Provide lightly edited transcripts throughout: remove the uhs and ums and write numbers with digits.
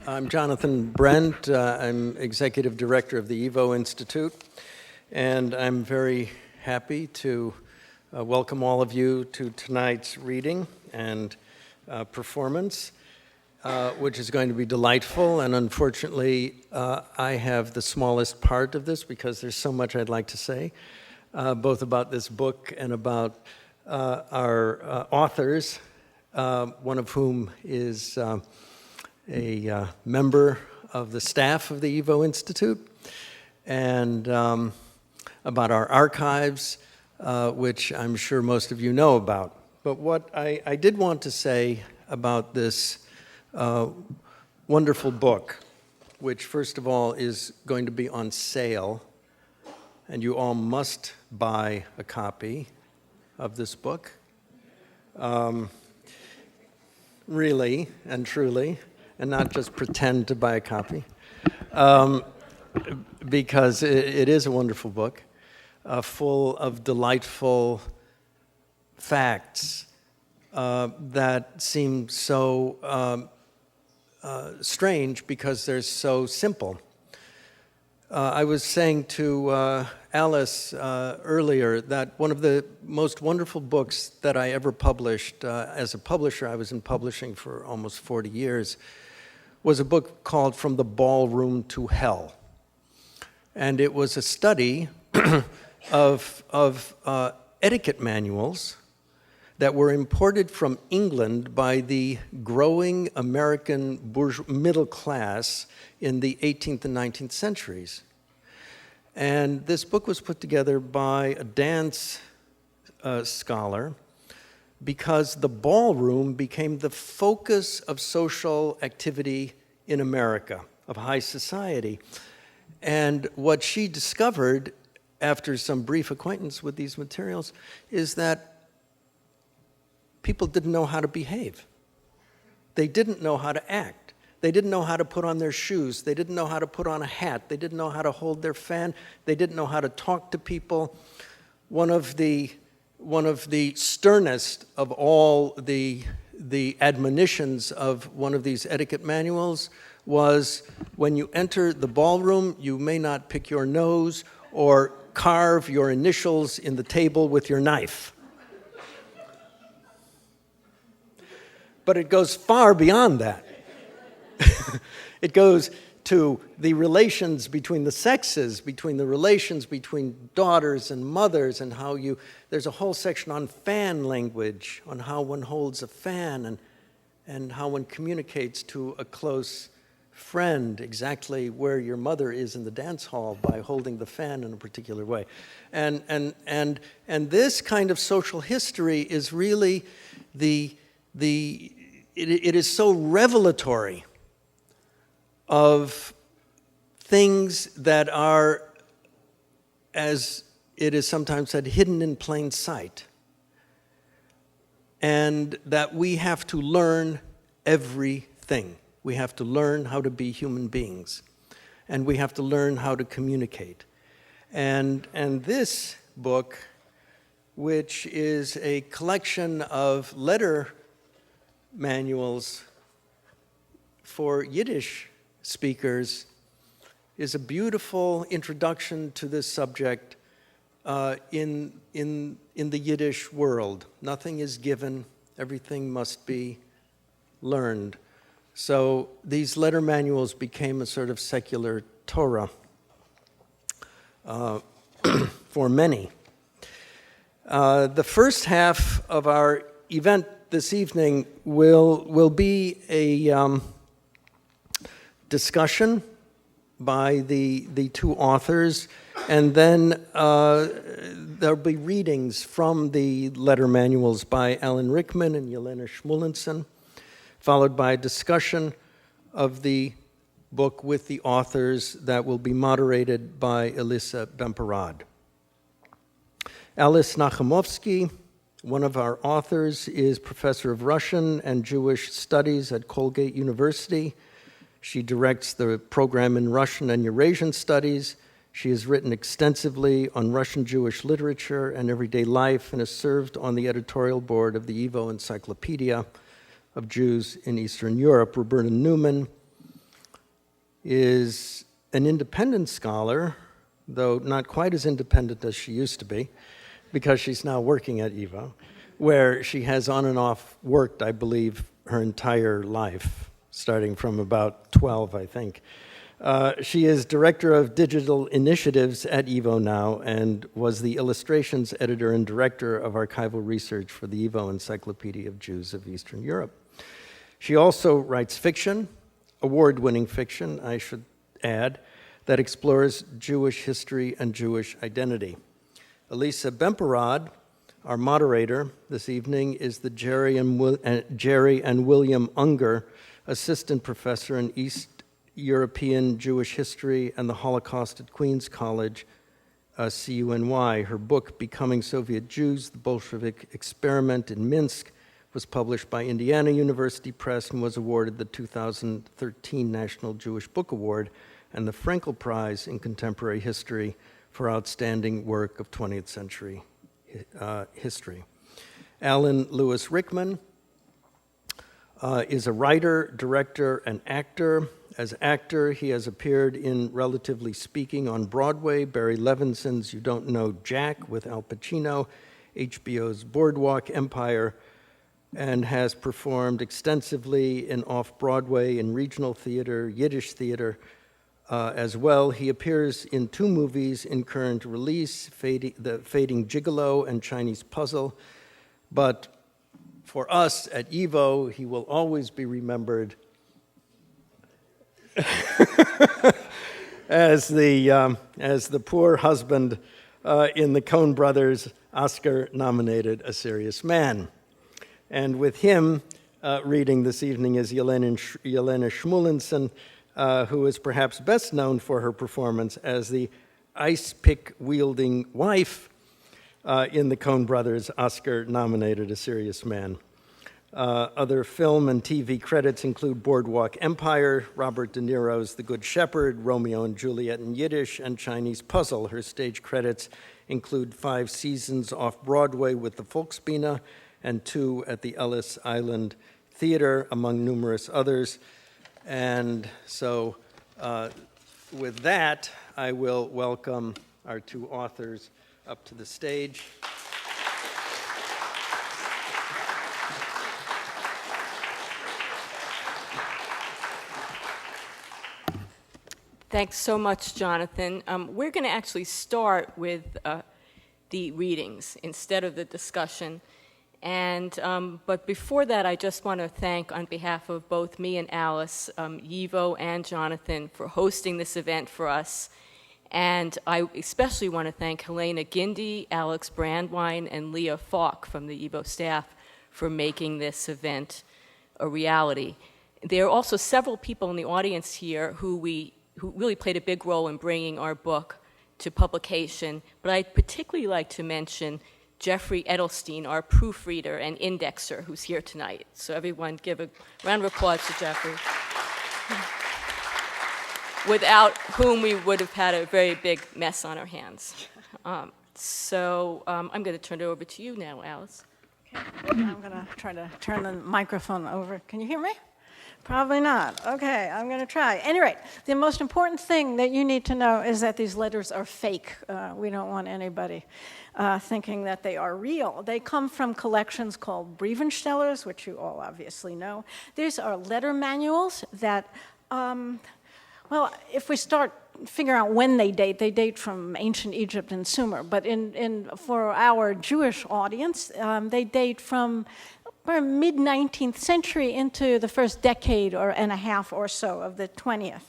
I'm Jonathan Brent. I'm Executive Director of the YIVO Institute, and I'm very happy to welcome all of you to tonight's reading and performance, which is going to be delightful. And unfortunately, I have the smallest part of this because there's so much I'd like to say, both about this book and about our authors, one of whom is a member of the staff of the YIVO Institute, and about our archives, which I'm sure most of you know about. But what I did want to say about this wonderful book, which first of all is going to be on sale, and you all must buy a copy of this book, really and truly, and not just pretend to buy a copy, because it is a wonderful book, full of delightful facts that seem so strange because they're so simple. I was saying to Alice earlier that one of the most wonderful books that I ever published, as a publisher, I was in publishing for almost 40 years, was a book called From the Ballroom to Hell. And it was a study of etiquette manuals that were imported from England by the growing American middle class in the 18th and 19th centuries. And this book was put together by a dance scholar because the ballroom became the focus of social activity in America, of high society. And what she discovered after some brief acquaintance with these materials is that people didn't know how to behave. They didn't know how to act. They didn't know how to put on their shoes. They didn't know how to put on a hat. They didn't know how to hold their fan. They didn't know how to talk to people. One of the sternest of all the admonitions of one of these etiquette manuals was, when you enter the ballroom, you may not pick your nose or carve your initials in the table with your knife. But it goes far beyond that. It goes to the relations between the sexes, between the relations between daughters and mothers, and how there's a whole section on fan language, on how one holds a fan and how one communicates to a close friend exactly where your mother is in the dance hall by holding the fan in a particular way. And this kind of social history is really it is so revelatory of things that are, as it is sometimes said, hidden in plain sight, and that we have to learn everything. We have to learn how to be human beings, and we have to learn how to communicate. And this book, which is a collection of letter manuals for Yiddish speakers, is a beautiful introduction to this subject in the Yiddish world. Nothing is given, everything must be learned. So these letter manuals became a sort of secular Torah for many. The first half of our event this evening will be a discussion by the two authors, and then there'll be readings from the letter manuals by Alan Rickman and Yelena Shmulenson, followed by a discussion of the book with the authors that will be moderated by Elissa Bemporad. Alice Nakhimovsky, one of our authors, is professor of Russian and Jewish studies at Colgate University. She directs the program in Russian and Eurasian studies. She has written extensively on Russian Jewish literature and everyday life, and has served on the editorial board of the YIVO Encyclopedia of Jews in Eastern Europe. Roberta Newman is an independent scholar, though not quite as independent as she used to be, because she's now working at YIVO, where she has on and off worked, I believe, her entire life, starting from about 12, I think. She is Director of Digital Initiatives at YIVO now and was the illustrations editor and director of archival research for the YIVO Encyclopedia of Jews of Eastern Europe. She also writes fiction, award-winning fiction, I should add, that explores Jewish history and Jewish identity. Elissa Bemporad, our moderator this evening, is the Jerry and William Unger Assistant Professor in East European Jewish History and the Holocaust at Queens College, CUNY. Her book, Becoming Soviet Jews, The Bolshevik Experiment in Minsk, was published by Indiana University Press and was awarded the 2013 National Jewish Book Award and the Frankel Prize in Contemporary History for outstanding work of 20th century history. Alan Lewis Rickman is a writer, director, and actor. As actor, he has appeared in Relatively Speaking on Broadway, Barry Levinson's You Don't Know Jack with Al Pacino, HBO's Boardwalk Empire, and has performed extensively in off-Broadway and regional theater, Yiddish theater as well. He appears in 2 movies in current release, The Fading Gigolo and Chinese Puzzle. But for us at YIVO, he will always be remembered as the poor husband in the Coen Brothers Oscar-nominated A Serious Man. And with him reading this evening is Yelena Shmulenson, who is perhaps best known for her performance as the ice-pick-wielding wife in the Coen Brothers Oscar-nominated A Serious Man. Other film and TV credits include Boardwalk Empire, Robert De Niro's The Good Shepherd, Romeo and Juliet in Yiddish, and Chinese Puzzle. Her stage credits include 5 seasons off-Broadway with the Volksbühne and 2 at the Ellis Island Theater, among numerous others. And so with that, I will welcome our 2 authors up to the stage. Thanks so much, Jonathan. We're going to actually start with the readings instead of the discussion. But before that, I just want to thank, on behalf of both me and Alice, YIVO and Jonathan for hosting this event for us. And I especially want to thank Helena Gindi, Alex Brandwine, and Leah Falk from the YIVO staff for making this event a reality. There are also several people in the audience here who really played a big role in bringing our book to publication, but I'd particularly like to mention Jeffrey Edelstein, our proofreader and indexer, who's here tonight. So everyone give a round of applause to Jeffrey. Without whom we would have had a very big mess on our hands. I'm going to turn it over to you now, Alice. Okay. I'm going to try to turn the microphone over. Can you hear me? Probably not. Okay, I'm going to try. Anyway, the most important thing that you need to know is that these letters are fake. We don't want anybody thinking that they are real. They come from collections called brivnshtelers, which you all obviously know. These are letter manuals that, well, if we start figuring out when they date from ancient Egypt and Sumer. But for our Jewish audience, they date from mid-19th century into the first decade and a half or so of the 20th.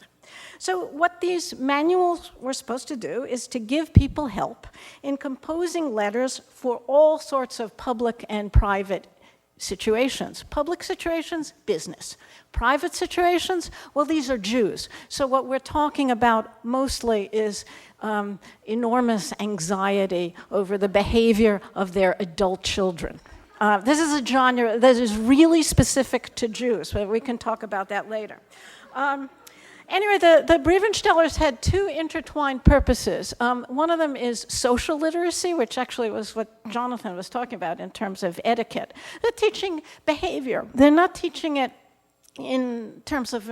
So what these manuals were supposed to do is to give people help in composing letters for all sorts of public and private situations. Public situations, business. Private situations, well, these are Jews. So what we're talking about mostly is enormous anxiety over the behavior of their adult children. This is a genre that is really specific to Jews, but we can talk about that later. Anyway, the brivnshtelers had 2 intertwined purposes. One of them is social literacy, which actually was what Jonathan was talking about in terms of etiquette. They're teaching behavior. They're not teaching it in terms of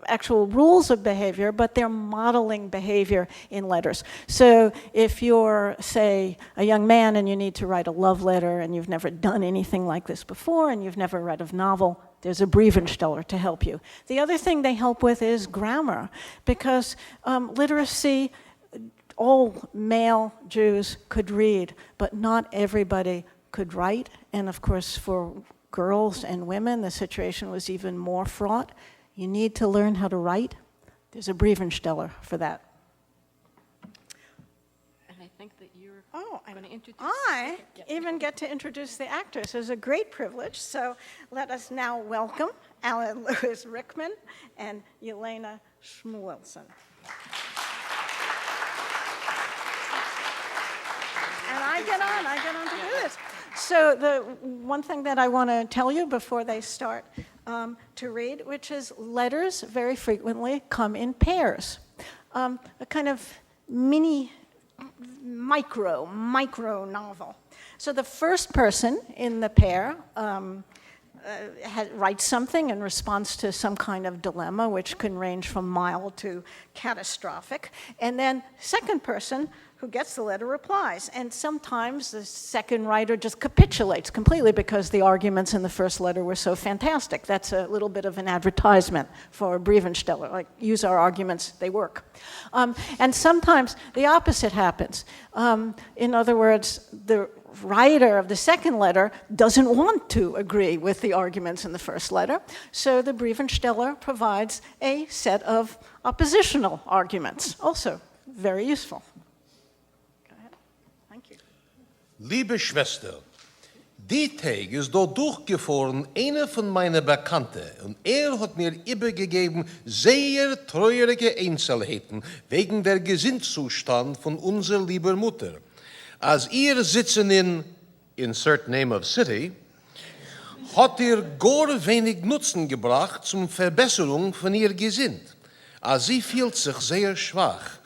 actual rules of behavior, but they're modeling behavior in letters. So if you're, say, a young man and you need to write a love letter and you've never done anything like this before and you've never read a novel, there's a brivnshteler to help you. The other thing they help with is grammar, because literacy, all male Jews could read, but not everybody could write. And of course, for girls and women, the situation was even more fraught. You need to learn how to write. There's a brivnshteler for that. And I think that you're going to introduce. I even get to introduce the actors. It's a great privilege. So let us now welcome Alan Lewis Rickman and Yelena Shmulenson. And I get on to do this. So the one thing that I want to tell you before they start to read, which is letters very frequently come in pairs. A kind of micro novel. So the first person in the pair writes something in response to some kind of dilemma, which can range from mild to catastrophic. And then second person who gets the letter replies. And sometimes the second writer just capitulates completely because the arguments in the first letter were so fantastic. That's a little bit of an advertisement for a brivnshteler, like use our arguments, they work. And sometimes the opposite happens. In other words, the writer of the second letter doesn't want to agree with the arguments in the first letter, so the brivnshteler provides a set of oppositional arguments, also very useful. Go ahead. Thank you. Liebe Schwester, die Tag ist dort durchgefahren, eine von meinen Bekannten, und hat mir übergegeben sehr treurige Einzelheiten wegen der Gesinnzustand von unserer lieben Mutter. Als ihr sitzen in insert name of city, hat ihr gar wenig Nutzen gebracht zum Verbesserung von ihr Gesinn. Als sie fühlt sich sehr schwach,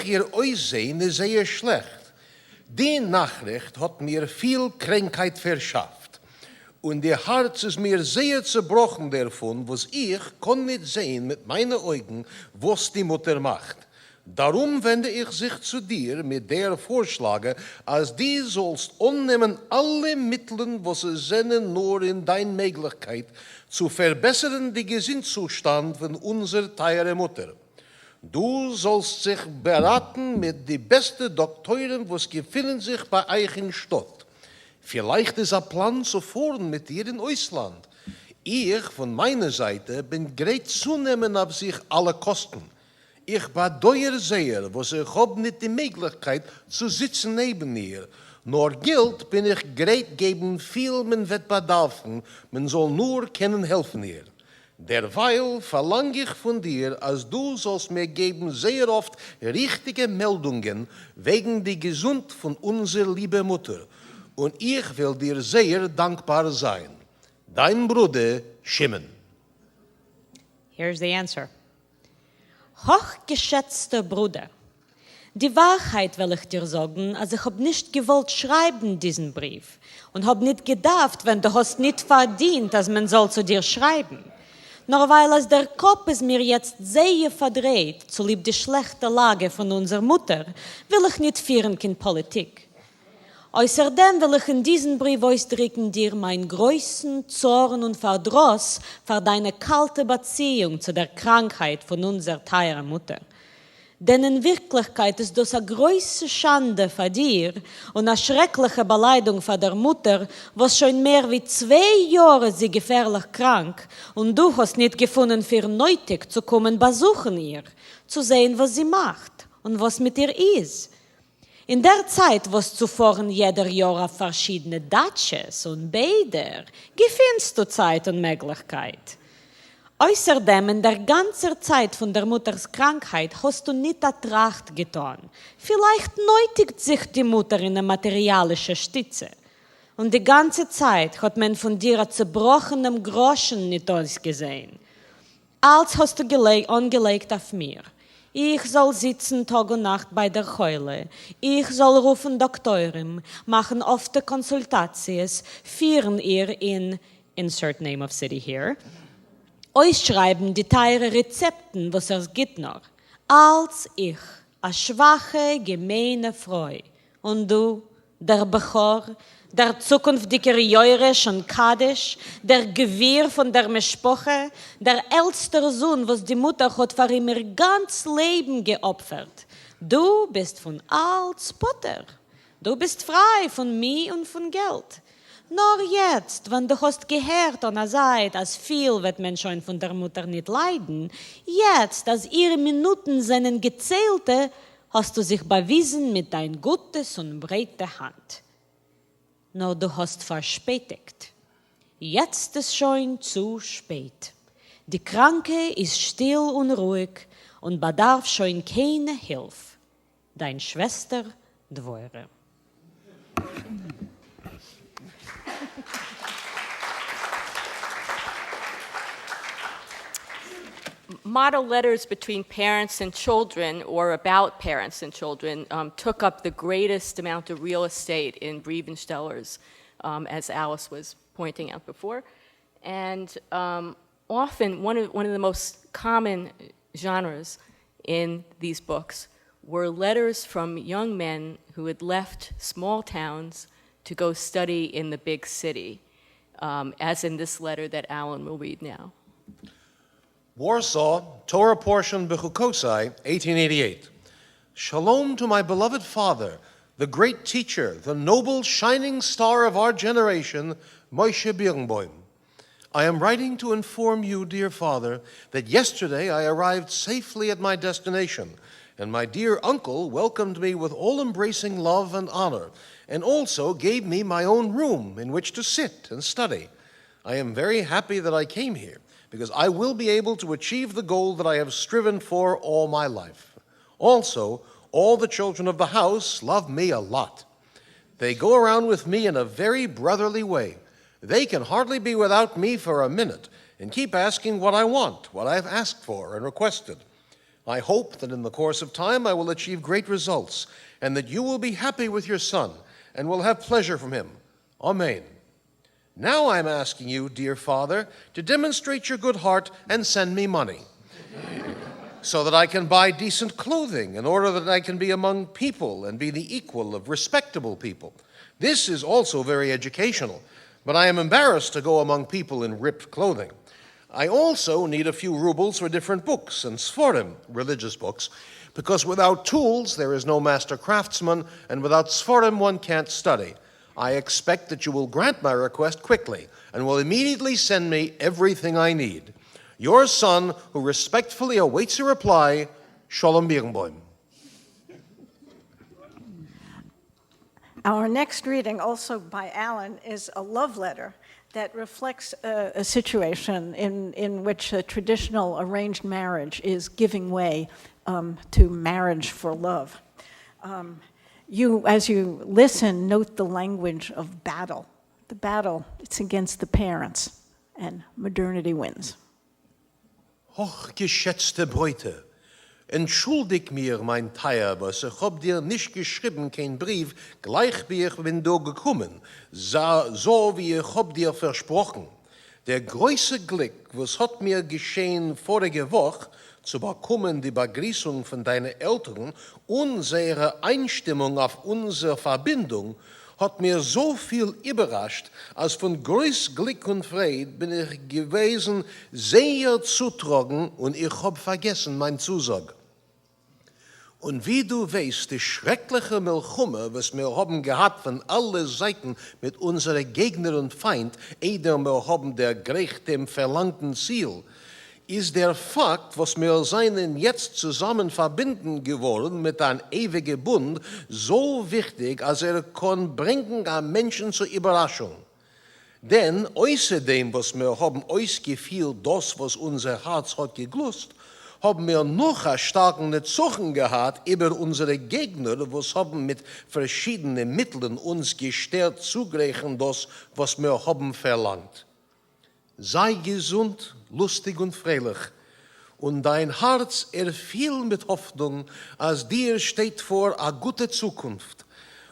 ihr Aussehen ist sehr schlecht. Die Nachricht hat mir viel Krankheit verschafft. Und ihr Herz ist mir sehr zerbrochen davon, was ich kann nicht sehen mit meinen Augen, was die Mutter macht. Darum wende ich sich zu dir mit der Vorschläge, als die sollst annehmen alle Mittel, was es sind, nur in dein Möglichkeit, zu verbessern die Gesinnzustand von unserer teuren Mutter. Du sollst sich beraten mit den besten Doktoren, was gefunden sich bei euch in Stadt. Vielleicht ist ein Plan zu fahren mit dir in Ausland. Ich von meiner Seite bin bereit zu nehmen auf sich alle Kosten. Ich bedeuere sehr, was ich habe nicht die Möglichkeit zu sitzen neben ihr. Nur Geld bin ich bereit geben, viel man wird bedarfen, man soll nur können helfen ihr. Derweil verlange ich von dir, als du sollst mir geben sehr oft richtige Meldungen wegen die Gesund von unserer lieben Mutter. Und ich will dir sehr dankbar sein. Dein Bruder Shimon. Here's the answer. Hochgeschätzter Bruder, die Wahrheit will ich dir sagen, als ich hab nicht gewollt schreiben diesen Brief und hab nicht gedacht, wenn du hast nicht verdient, dass man soll zu dir schreiben. Nur weil es der Kopf ist mir jetzt sehr verdreht, zulieb die schlechte Lage von unserer Mutter, will ich nicht führen in Politik. Außerdem will ich in diesen Brief ausdrücken dir meinen größten Zorn und Verdruss für deine kalte Beziehung zu der Krankheit von unserer teuren Mutter. Denn in Wirklichkeit ist das eine große Schande für dir und eine schreckliche Beleidigung für der Mutter, was schon mehr wie 2 Jahre sie gefährlich krank und du hast nicht gefunden, für nötig zu kommen besuchen ihr, zu sehen, was sie macht und was mit ihr ist. In der Zeit, wo es zuvor jeder Jahr auf verschiedene Datsches und Bäder, gefindest du Zeit und Möglichkeit. Außerdem, in der ganzen Zeit von der Mutters Krankheit hast du nicht eine Tracht getan. Vielleicht nötigt sich die Mutter in eine materialische Stütze. Und die ganze Zeit hat man von dir ein zerbrochenem Groschen nicht ausgesehen. Als hast du angelegt auf mir. Ich soll sitzen Tag und Nacht bei der Heule. Ich soll rufen Doktoren, machen oft Konsultations, führen ihr in insert name of city here, Ausschreiben die teure Rezepten, was gibt noch, als ich, a schwache, gemeine Freu. Und du, der Bechor, der zukünftige Jeurisch und Kaddisch, der Gewirr von der Mespoche, der älteste Sohn, was die Mutter hat für ihm ihr ganz Leben geopfert. Du bist von als Potter. Du bist frei von mir und von Geld. Nur jetzt, wenn du hast gehört an der Seite, als viel wird man schon von der Mutter nicht leiden, jetzt, als ihre Minuten seinen gezählte, hast du sich bewiesen mit dein gutes und breite Hand. Nur du hast verspätigt. Jetzt ist schon zu spät. Die Kranke ist still und ruhig und bedarf schon keine Hilfe. Dein Schwester Dwöre. Model letters between parents and children or about parents and children took up the greatest amount of real estate in brivnshtelers, as Alice was pointing out before. And often one of the most common genres in these books were letters from young men who had left small towns to go study in the big city, as in this letter that Alan will read now. Warsaw, Torah portion Bechukosai, 1888. Shalom to my beloved father, the great teacher, the noble shining star of our generation, Moshe Birnbaum. I am writing to inform you, dear father, that yesterday I arrived safely at my destination, and my dear uncle welcomed me with all-embracing love and honor, and also gave me my own room in which to sit and study. I am very happy that I came here, because I will be able to achieve the goal that I have striven for all my life. Also, all the children of the house love me a lot. They go around with me in a very brotherly way. They can hardly be without me for a minute and keep asking what I want, what I have asked for and requested. I hope that in the course of time I will achieve great results and that you will be happy with your son and will have pleasure from him. Amen. Now I'm asking you, dear father, to demonstrate your good heart and send me money so that I can buy decent clothing in order that I can be among people and be the equal of respectable people. This is also very educational, but I am embarrassed to go among people in ripped clothing. I also need a few rubles for different books and sforim, religious books, because without tools there is no master craftsman, and without sforim one can't study. I expect that you will grant my request quickly and will immediately send me everything I need. Your son, who respectfully awaits a reply, Shalom Birnbaum. Our next reading, also by Alan, is a love letter that reflects a situation in which a traditional arranged marriage is giving way to marriage for love. You, as you listen, note the language of battle. The battle, it's against the parents, and modernity wins. Hochgeschätzte Bräute, entschuldig mir, mein Teier, was ich hab dir nicht geschrieben, kein Brief, gleich wie ich bin da gekommen, so wie ich hab dir versprochen. Der größte Glück, was hat mir geschehen vorige Woche, zu bekommen die Begrüßung von deinen Eltern, unsere Einstimmung auf unsere Verbindung, hat mir so viel überrascht, als von größtem Glück und Freude bin ich gewesen, sehr zutragen, und ich hab vergessen mein Zusag. Und wie du weißt, die schreckliche Milchumme, was wir haben gehabt von allen Seiten mit unseren Gegner und Feind, ehe wir haben der gerecht dem verlangten Ziel, ist der Fakt, was wir seinen jetzt zusammen verbinden geworden mit einem ewigen Bund, so wichtig, als kann bringen am Menschen zur Überraschung. Denn außerdem, was wir haben ausgefühlt, das, was unser Herz hat geglust, haben wir noch eine starke Zochen gehabt über unsere Gegner, was haben mit verschiedenen Mitteln uns gestört zugreichen, das, was wir haben verlangt. Sei gesund, lustig und fröhlich, und dein Herz erfiel mit Hoffnung, als dir steht vor eine gute Zukunft.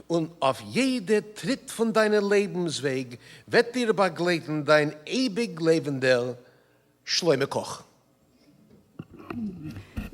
Und auf jeder Tritt von deinem Lebensweg wird dir begleiten dein ewig lebender Shloime Koch.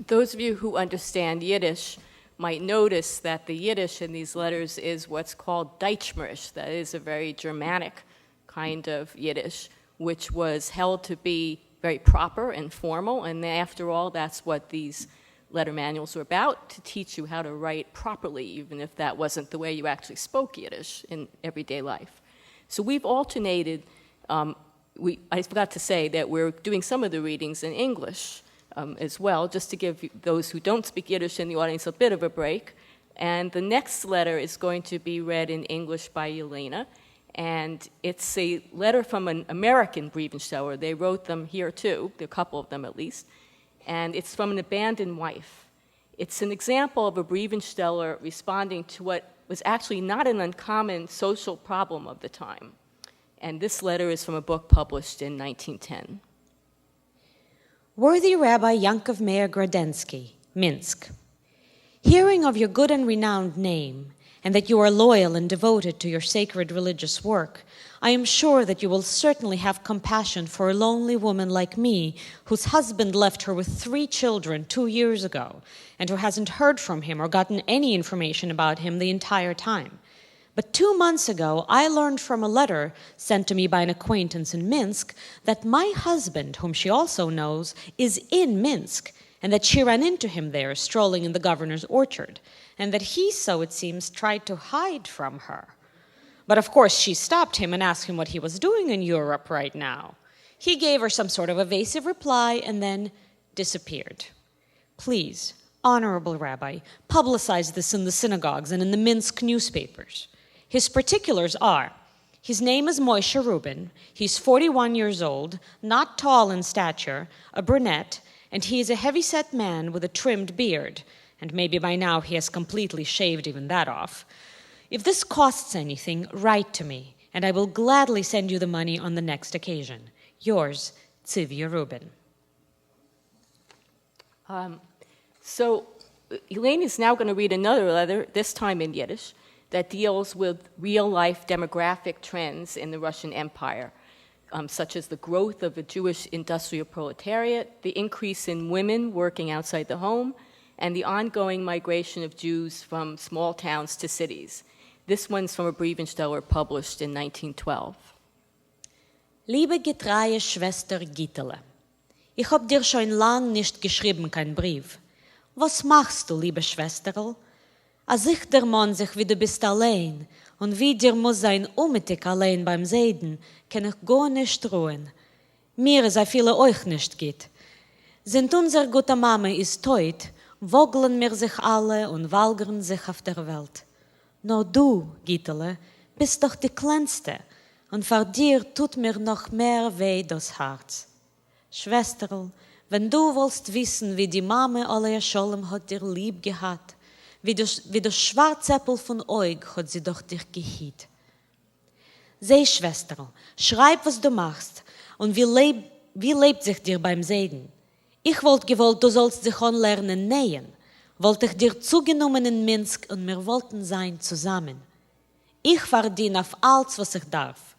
Those of you who understand Yiddish might notice that the Yiddish in these letters is what's called Deutschmerisch. That is a very Germanic kind of Yiddish, which was held to be very proper and formal, and after all, that's what these letter manuals were about, to teach you how to write properly, even if that wasn't the way you actually spoke Yiddish in everyday life. So we've alternated, I forgot to say that we're doing some of the readings in English as well, just to give those who don't speak Yiddish in the audience a bit of a break. And the next letter is going to be read in English by Yelena, and it's a letter from an American brivnshteler. They wrote them here too, a couple of them at least, and it's from an abandoned wife. It's an example of a brivnshsteler responding to what was actually not an uncommon social problem of the time. And this letter is from a book published in 1910. Worthy Rabbi Yankov Meir Grodensky, Minsk. Hearing of your good and renowned name, and that you are loyal and devoted to your sacred religious work, I am sure that you will certainly have compassion for a lonely woman like me, whose husband left her with 3 children 2 years ago, and who hasn't heard from him or gotten any information about him the entire time. But 2 months ago, I learned from a letter sent to me by an acquaintance in Minsk that my husband, whom she also knows, is in Minsk, and that she ran into him there strolling in the governor's orchard, and that he, so it seems, tried to hide from her. But of course she stopped him and asked him what he was doing in Europe right now. He gave her some sort of evasive reply and then disappeared. Please, Honorable Rabbi, publicize this in the synagogues and in the Minsk newspapers. His particulars are: his name is Moshe Rubin, he's 41 years old, not tall in stature, a brunette, and he is a heavy-set man with a trimmed beard, and maybe by now he has completely shaved even that off. If this costs anything, write to me, and I will gladly send you the money on the next occasion. Yours, Tzivya Rubin. So Yelena is now going to read another letter, this time in Yiddish, that deals with real-life demographic trends in the Russian Empire, such as the growth of the Jewish industrial proletariat, the increase in women working outside the home, and the ongoing migration of Jews from small towns to cities. This one's from a brivnshsteler published in 1912. Liebe getreue Schwester Gittele, ich hab dir schon lang nicht geschrieben kein Brief. Was machst du, liebe Schwesterl? Als ich der Mann sich wie du bist allein und wie dir muss sein unmittig allein beim Seiden, kann ich gar nicht ruhen. Mir ist viele euch nicht geht. Sind unser guter Mama ist tot, wogeln mir sich alle und walgern sich auf der Welt. Nur du, Gittele, bist doch die Kleinste, und vor dir tut mir noch mehr weh das Herz. Schwesterl, wenn du willst wissen, wie die Mama alle Scholem hat dir lieb gehabt, wie das Schwarzäppel von Eug hat sie doch dich gehiet. Seh, Schwesterl, schreib, was du machst, und wie lebt sich dir beim Seiden? Ich wollte gewollt, du sollst sich anlernen nähen, wollte ich dir zugenommen in Minsk und wir wollten sein zusammen. Ich verdiene auf alles, was ich darf.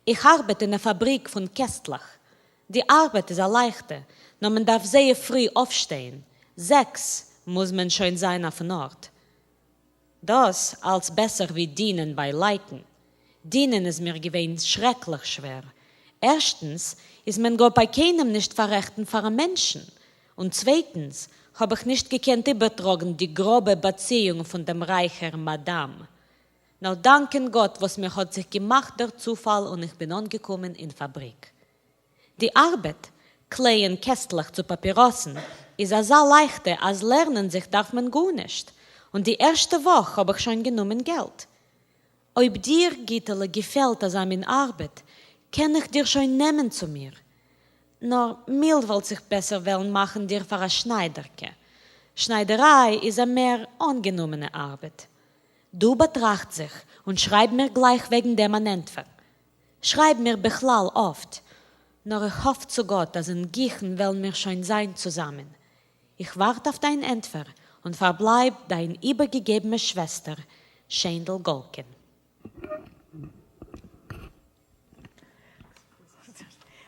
Ich arbeite in einer Fabrik von Kästlach. Die Arbeit ist eine leichte, nur man darf sehr früh aufstehen. 6 muss man schon sein auf den Ort. Das als besser wie dienen bei Leuten. Dienen ist mir gewesen schrecklich schwer. Erstens ist man gar bei keinem nicht verrechten für einen Menschen. Und zweitens habe ich nicht gekannt übertragen die grobe Beziehung von dem reichen Madame. Now danken Gott, was mir hat sich gemacht, der Zufall, und ich bin angekommen in Fabrik. Die Arbeit, Kleien Kästlach zu Papyrossen, ist so leichte, als lernen sich darf man gar nicht. Und die erste Woche habe ich schon genommen Geld. Ob dir, Gittele, gefällt das an meine Arbeit, kann ich dir schon nehmen zu mir. Nur mir wollte sich besser wollen machen dir für eine Schneiderke. Schneiderei ist eine mehr angenommene Arbeit. Du betracht sich und schreib mir gleich wegen dem an Entfer. Schreib mir bechlall oft. Nur ich hoffe zu Gott, dass in Giechen wollen wir schon sein zusammen. Ich warte auf dein Entfer und verbleib dein übergegebene Schwester, Schendel Golken.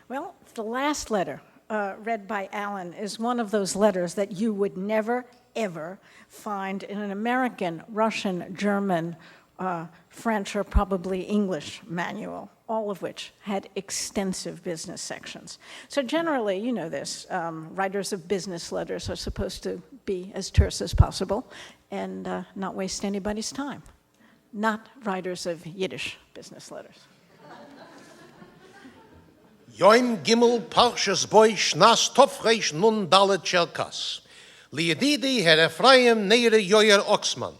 Well, it's the last letter read by Alan is one of those letters that you would never, ever find in an American, Russian, German, French, or probably English manual, all of which had extensive business sections. So generally, you know this, writers of business letters are supposed to be as terse as possible and not waste anybody's time. Not writers of Yiddish business letters. Joim Gimel Parshas Boy Shnas Tofreish Nun Dalet Cherkas. Liedidi Herr Ephraim Neire Joyer Oxman.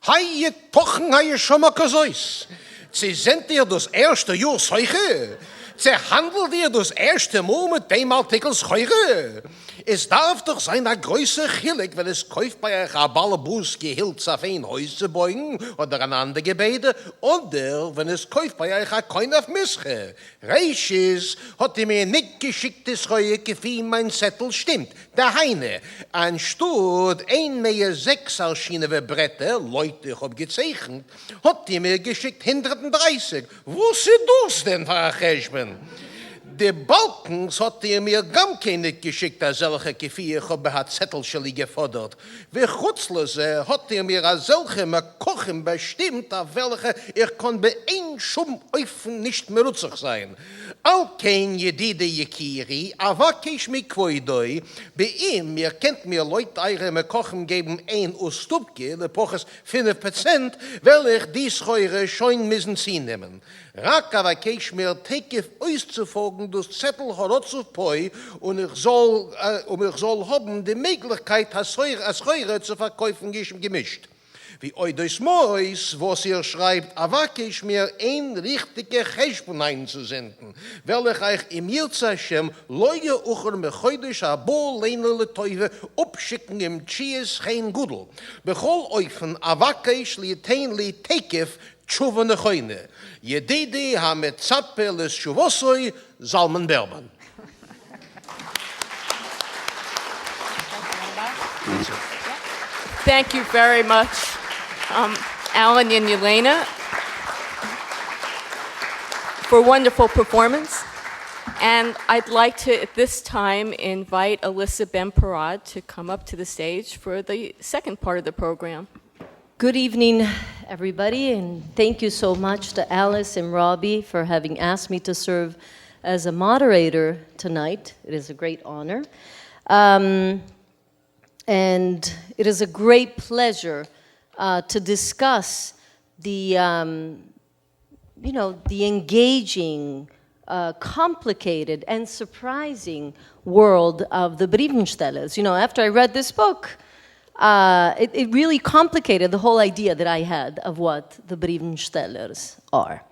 Haie Tochen haie Schomakasois. Sie sind dir das erste Jahr Seuche. Sie handelt dir das erste Mal mit dem Artikel Seuche. Es darf doch sein a größer Chilek, wenn es kauft bei euch a Ballabus gehilts auf ein Haus zu beugen oder an andere Gebäude, oder wenn es kauft bei euch a Coin auf Mische. Reiches hat mir nicht geschicktes Reue gefiel, mein Zettel stimmt. Der Heine, anstatt 1,6 erschienene Bretter, Leute, ich hab gezeichnet, hat mir geschickt 130. Wo sie das denn, Frau Cheshman? Die Balkens hat mir gar keine geschickt, als solche Gefühle, ich habe Zettelscheli gefordert. Wie Chutzlose hat mir als solche Kochen bestimmt, auf welche ich kann bei ein Schumöfen nicht mehr nutzig sein. Auch kein Jedide Jekiri, aber kein Mikwoidoi, bei ihm, ihr kennt mir Leute, eure Kochen geben ein Ustubke, der Poches 5%, weil ich dies eure schon müssen ziehen nehmen. Rak aber kein mir tekef auszufolgen, das Zettel Horotzupoi, und ich soll haben die Möglichkeit, als Heure zu verkaufen, gemischt. Wie euch das Mois, was ihr schreibt, erwacke ich mir ein richtige Cheshbon einzusenden, weil ich euch im Yilzachem Leute ucher mechoidisch a bo leinele Teufe upschicken im Chies kein Gudel. Bechol euch von erwacke ich lietein tekef tschuvene Choine. Jedidi ha mit Zappe les Schuvosoi Salmen Berban. Thank you very much, Alan and Yelena, for a wonderful performance. And I'd like to, at this time, invite Elissa Bemporad to come up to the stage for the second part of the program. Good evening, everybody, and thank you so much to Alice and Robbie for having asked me to serve as a moderator tonight. It is a great honor. And it is a great pleasure to discuss the engaging, complicated, and surprising world of the brivnshtelers. After I read this book, it really complicated the whole idea that I had of what the brivnshtelers are.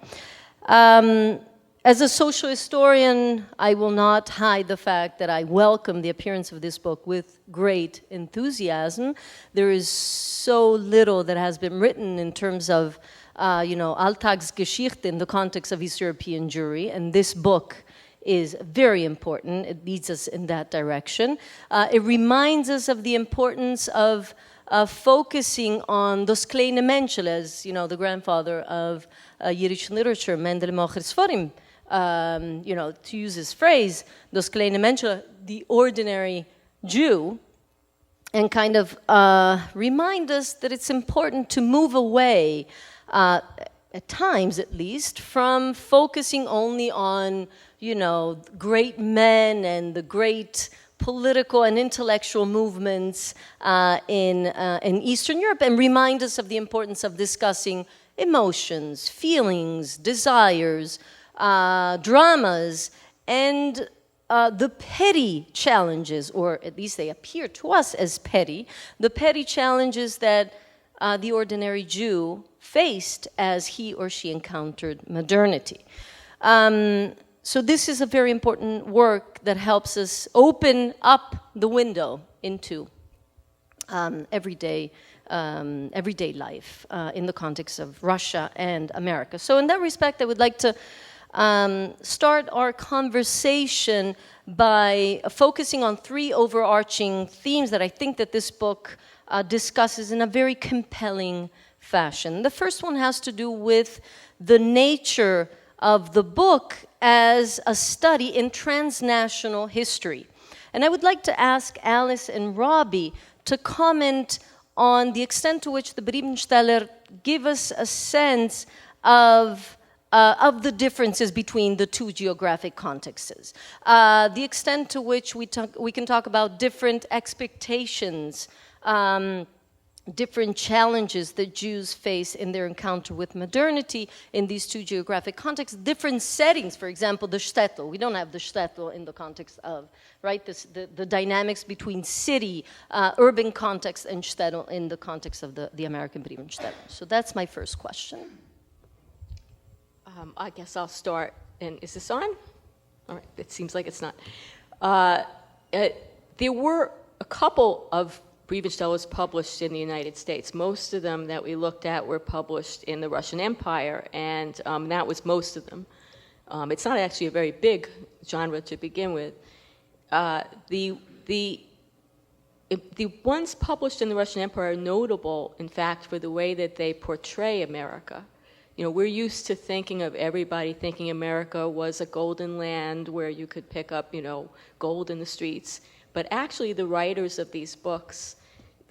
As a social historian, I will not hide the fact that I welcome the appearance of this book with great enthusiasm. There is so little that has been written in terms of, Alltagsgeschichte in the context of East European Jewry, and this book is very important. It leads us in that direction. It reminds us of the importance of focusing on those kleine Mendl, as the grandfather of Yiddish literature, Mendel mocher Sforim, to use his phrase, those kleine Mendl, the ordinary Jew, and kind of remind us that it's important to move away, at times at least, from focusing only on great men and the great political and intellectual movements in Eastern Europe, and remind us of the importance of discussing emotions, feelings, desires, dramas, and the petty challenges, or at least they appear to us as petty, the petty challenges that the ordinary Jew faced as he or she encountered modernity. So this is a very important work that helps us open up the window into everyday life in the context of Russia and America. So in that respect, I would like to start our conversation by focusing on three overarching themes that I think that this book discusses in a very compelling fashion. The first one has to do with the nature of the book as a study in transnational history. And I would like to ask Alice and Robbie to comment on the extent to which the Brivnshtelers give us a sense of the differences between the two geographic contexts. The extent to which we can talk about different expectations, different challenges that Jews face in their encounter with modernity in these two geographic contexts, different settings, for example, the shtetl. We don't have the shtetl in the context of, right, the dynamics between city, urban context and shtetl in the context of the American brivnshtelers. So that's my first question. I guess I'll start. And is this on? All right, it seems like it's not. There were a couple of brivnshtelers published in the United States. Most of them that we looked at were published in the Russian Empire, and that was most of them. It's not actually a very big genre to begin with. The ones published in the Russian Empire are notable, in fact, for the way that they portray America. You know, we're used to thinking of everybody thinking America was a golden land where you could pick up, you know, gold in the streets. But actually, the writers of these books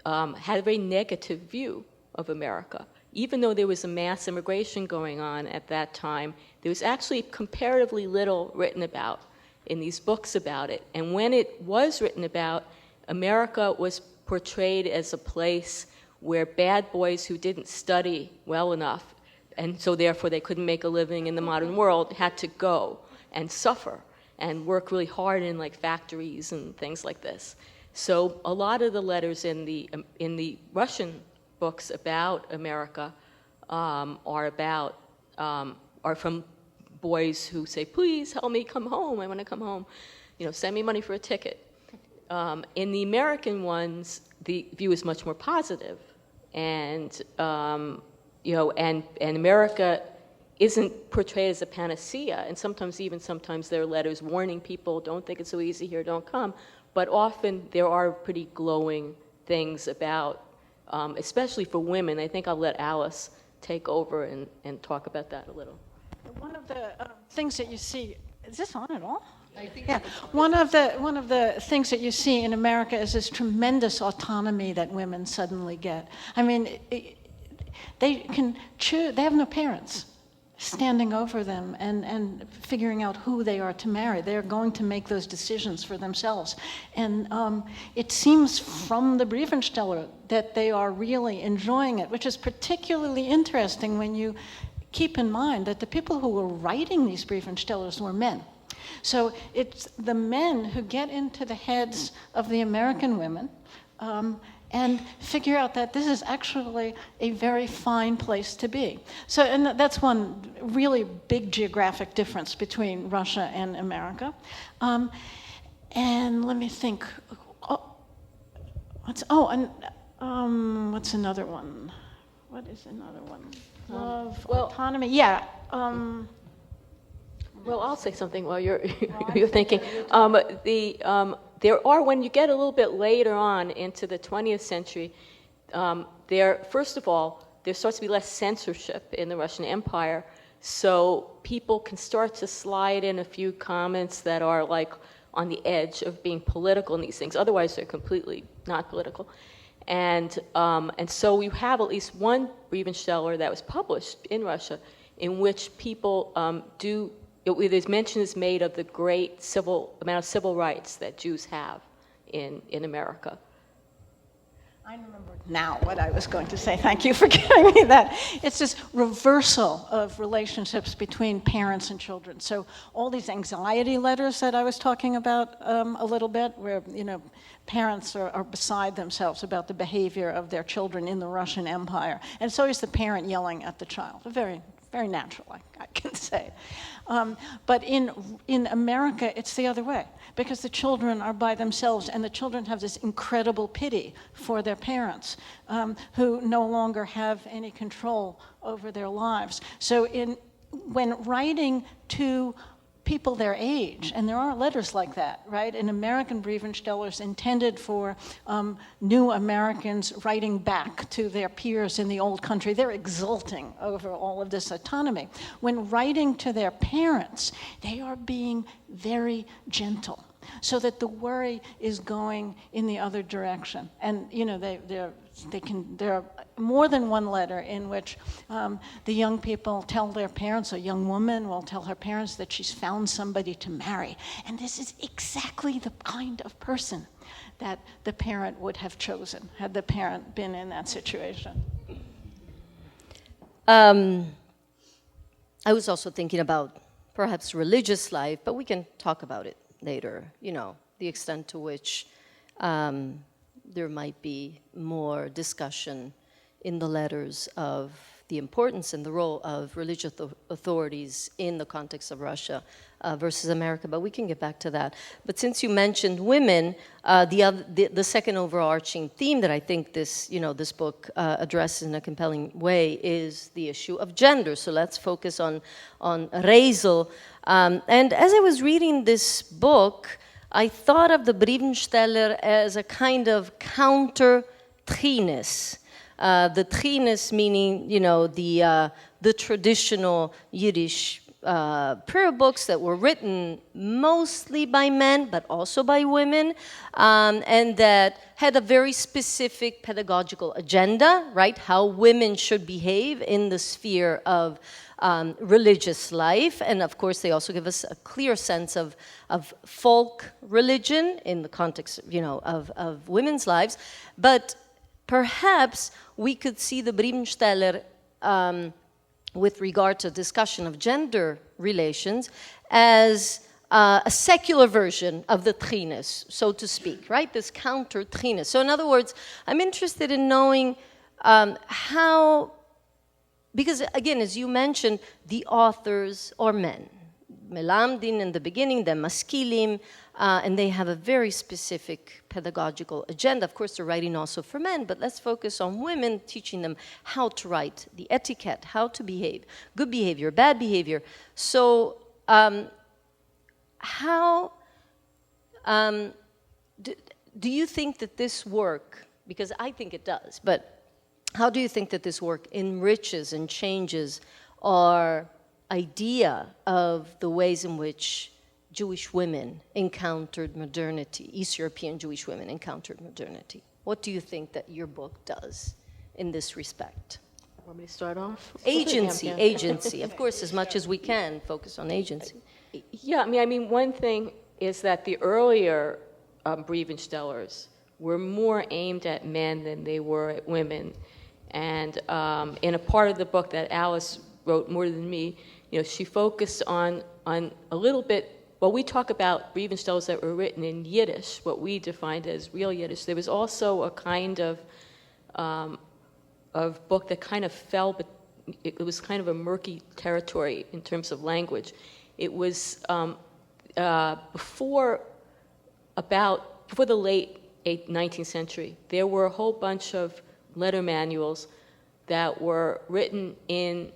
had a very negative view of America. Even though there was a mass immigration going on at that time, there was actually comparatively little written about in these books about it. And when it was written about, America was portrayed as a place where bad boys who didn't study well enough, and so therefore they couldn't make a living in the modern world, had to go and suffer and work really hard in like factories and things like this. So a lot of the letters in the Russian books about America are from boys who say, "Please help me come home. I want to come home. You know, send me money for a ticket." In the American ones, the view is much more positive, and you know, and America isn't portrayed as a panacea, and sometimes there are letters warning people, don't think it's so easy here, don't come. But often there are pretty glowing things about, especially for women. I think I'll let Alice take over and talk about that a little. One of the things that you see, is this on at all? I think yeah. One of the things that you see in America is this tremendous autonomy that women suddenly get. I mean, they can choose, they have no parents standing over them and figuring out who they are to marry. They're going to make those decisions for themselves. And it seems from the Brivnshtelers that they are really enjoying it, which is particularly interesting when you keep in mind that the people who were writing these Brivnshtelers were men. So it's the men who get into the heads of the American women and figure out that this is actually a very fine place to be. So, and that's one really big geographic difference between Russia and America. And let me think. What's another one? What is another one? Love, autonomy. Yeah. Well, I'll say something while you're thinking. There are, when you get a little bit later on into the 20th century, first of all, there starts to be less censorship in the Russian Empire, so people can start to slide in a few comments that are like on the edge of being political in these things. Otherwise, they're completely not political. And so you have at least one Brivnshtelers that was published in Russia in which people there's mention is made of the great amount of civil rights that Jews have in America. I remember now what I was going to say. Thank you for giving me that. It's this reversal of relationships between parents and children. So all these anxiety letters that I was talking about a little bit, where parents are beside themselves about the behavior of their children in the Russian Empire, and so is the parent yelling at the child. Very, very natural, I can say. But in America, it's the other way, because the children are by themselves, and the children have this incredible pity for their parents, who no longer have any control over their lives. So when writing to people their age, and there are letters like that, right? In American brivnshtelers intended for new Americans writing back to their peers in the old country. They're exulting over all of this autonomy. When writing to their parents, they are being very gentle, so that the worry is going in the other direction. And there are more than one letter in which the young people tell their parents, a young woman will tell her parents that she's found somebody to marry. And this is exactly the kind of person that the parent would have chosen had the parent been in that situation. I was also thinking about perhaps religious life, but we can talk about it later, the extent to which there might be more discussion in the letters of the importance and the role of religious authorities in the context of Russia versus America, but we can get back to that. But since you mentioned women, the second overarching theme that I think this book addresses in a compelling way is the issue of gender. So let's focus on Reyzl. And as I was reading this book, I thought of the brivnshteler as a kind of counter-trines. The trines meaning, the traditional Yiddish prayer books that were written mostly by men, but also by women, and that had a very specific pedagogical agenda, right? How women should behave in the sphere of religious life. And of course, they also give us a clear sense of folk religion in the context, of women's lives. But perhaps we could see the brivnshteler with regard to discussion of gender relations as a secular version of the trines, so to speak, right? This counter trines. So in other words, I'm interested in knowing how, because again, as you mentioned, the authors are men. Melamdin in the beginning, then maskilim, and they have a very specific pedagogical agenda. Of course, they're writing also for men, but let's focus on women, teaching them how to write, the etiquette, how to behave, good behavior, bad behavior. So how do you think that this work, because I think it does, but how do you think that this work enriches and changes our idea of the ways in which Jewish women encountered modernity, East European Jewish women encountered modernity? What do you think that your book does in this respect? Want me to start off? Agency. Of course, as much as we can, focus on agency. Yeah, I mean, one thing is that the earlier brivnshtelers were more aimed at men than they were at women. And in a part of the book that Alice wrote more than me, she focused on a little bit. Well, we talk about brivnshtelers that were written in Yiddish, what we defined as real Yiddish. There was also a kind of book that kind of fell, but it was kind of a murky territory in terms of language. It was before the late 19th century. There were a whole bunch of letter manuals that were written in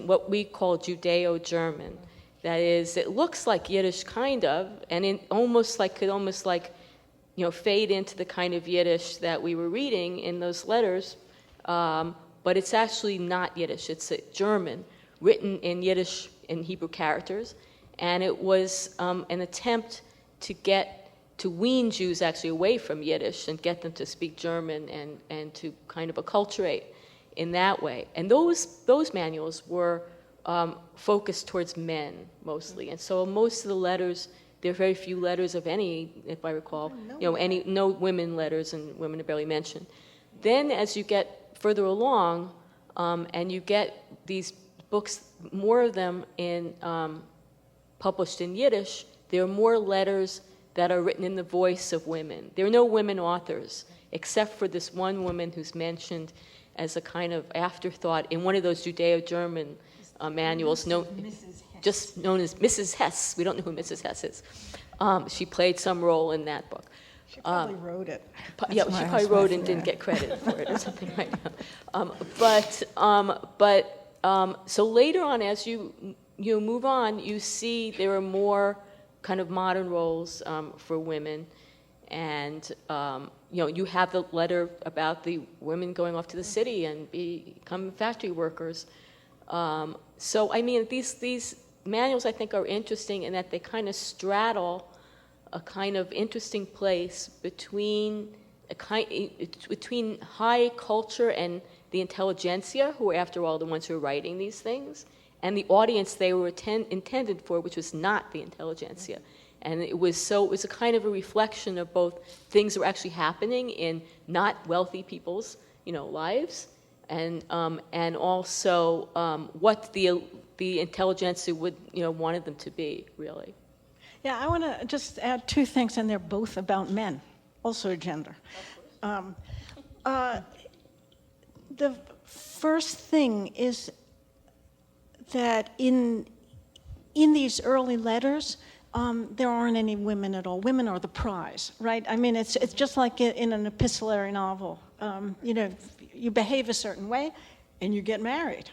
what we call Judeo-German. That is, it looks like Yiddish kind of, and it could almost fade into the kind of Yiddish that we were reading in those letters, but it's actually not Yiddish. It's German, written in Yiddish in Hebrew characters, and it was an attempt to wean Jews actually away from Yiddish and get them to speak German and to kind of acculturate in that way. And those manuals were focused towards men mostly, and so most of the letters, there are very few letters of any, if I recall, no women letters, and women are barely mentioned. Then as you get further along, and you get these books, more of them published in Yiddish, there are more letters that are written in the voice of women. There are no women authors, except for this one woman who's mentioned as a kind of afterthought in one of those Judeo-German manuals, just known as Mrs. Hess. We don't know who Mrs. Hess is. She played some role in that book. She probably wrote it. She probably wrote and didn't get credit for it or something right now. So later on, as you you move on, you see there are more kind of modern roles for women. And, you have the letter about the women going off to the city and become factory workers. So, I mean, these manuals, I think, are interesting in that they kind of straddle a kind of interesting place between high culture and the intelligentsia, who are, after all, the ones who are writing these things, and the audience they were intended for, which was not the intelligentsia. And it was a kind of a reflection of both things that were actually happening in not wealthy people's, lives, and also what the intelligentsia would, wanted them to be, really. Yeah, I want to just add two things, and they're both about men, also gender. The first thing is that in these early letters, there aren't any women at all. Women are the prize, right? I mean, it's just like in an epistolary novel. You behave a certain way, and you get married.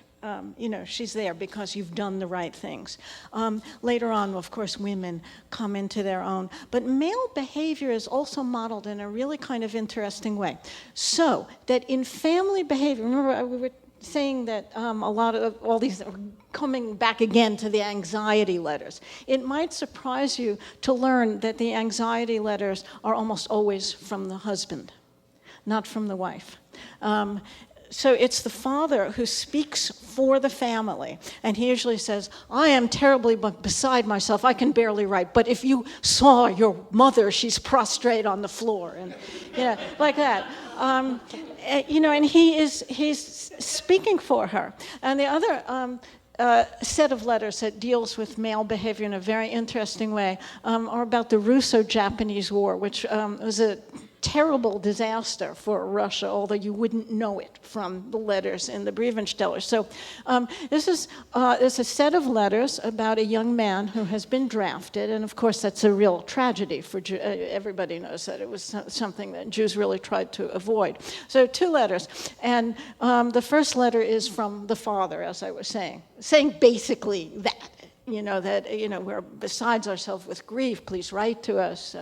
She's there because you've done the right things. Later on, of course, women come into their own. But male behavior is also modeled in a really kind of interesting way. So that in family behavior, remember we were saying that a lot of all these are coming back again to the anxiety letters. It might surprise you to learn that the anxiety letters are almost always from the husband, not from the wife. So it's the father who speaks for the family, and he usually says, I am terribly beside myself, I can barely write, but if you saw your mother, she's prostrate on the floor, and like that. And he's speaking for her. And the other set of letters that deals with male behavior in a very interesting way are about the Russo-Japanese War, which was a terrible disaster for Russia, although you wouldn't know it from the letters in the brivnshtelers. So this is a set of letters about a young man who has been drafted, and of course that's a real tragedy for everybody knows that it was something that Jews really tried to avoid. So two letters, and the first letter is from the father, as I was saying basically that. We're besides ourselves with grief, please write to us.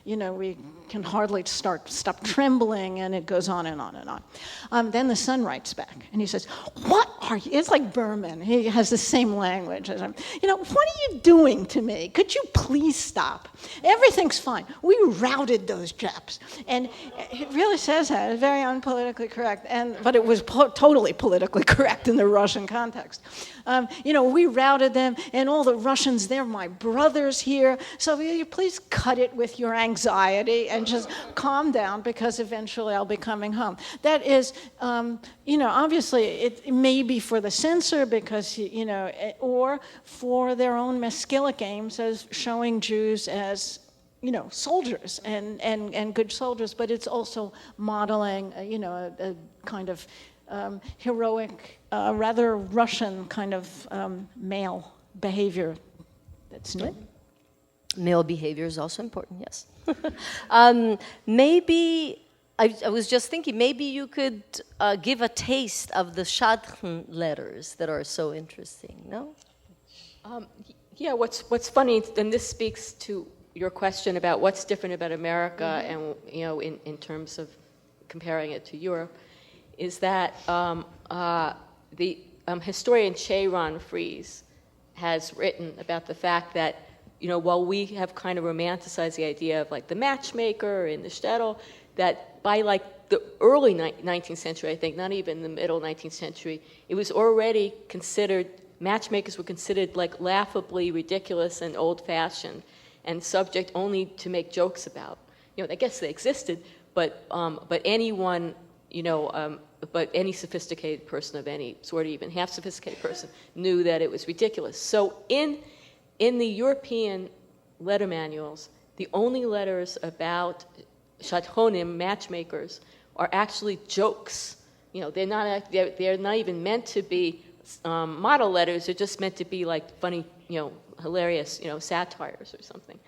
We can hardly stop trembling, and it goes on and on and on. Then the son writes back, and he says, what are you? It's like Berman. He has the same language as him. What are you doing to me? Could you please stop? Everything's fine. We routed those Japs. And it really says that. It's very unpolitically correct, but it was totally politically correct in the Russian context. We routed them, and all the Russians, they're my brothers here, so will you please cut it with your anxiety and just calm down, because eventually I'll be coming home. That is, obviously it may be for the censor, because, or for their own Mesquilic aims as showing Jews as soldiers and good soldiers, but it's also modeling, a kind of heroic, rather Russian kind of male behavior that's new. Male behavior is also important, yes. Maybe, I was just thinking, maybe you could give a taste of the Shadchan letters that are so interesting, no? Yeah, what's funny, and this speaks to your question about what's different about America, and in terms of comparing it to Europe, is that the historian Sharon Fries has written about the fact that while we have kind of romanticized the idea of like the matchmaker in the shtetl, that by like the early 19th century, I think, not even the middle 19th century, it was already considered, matchmakers were considered like laughably ridiculous and old-fashioned and subject only to make jokes about. I guess they existed, but anyone, but any sophisticated person of any sort, even half sophisticated person, knew that it was ridiculous. So in the European letter manuals, the only letters about shadchonim, matchmakers, are actually jokes. They're not even meant to be model letters. They're just meant to be like funny, hilarious, satires or something.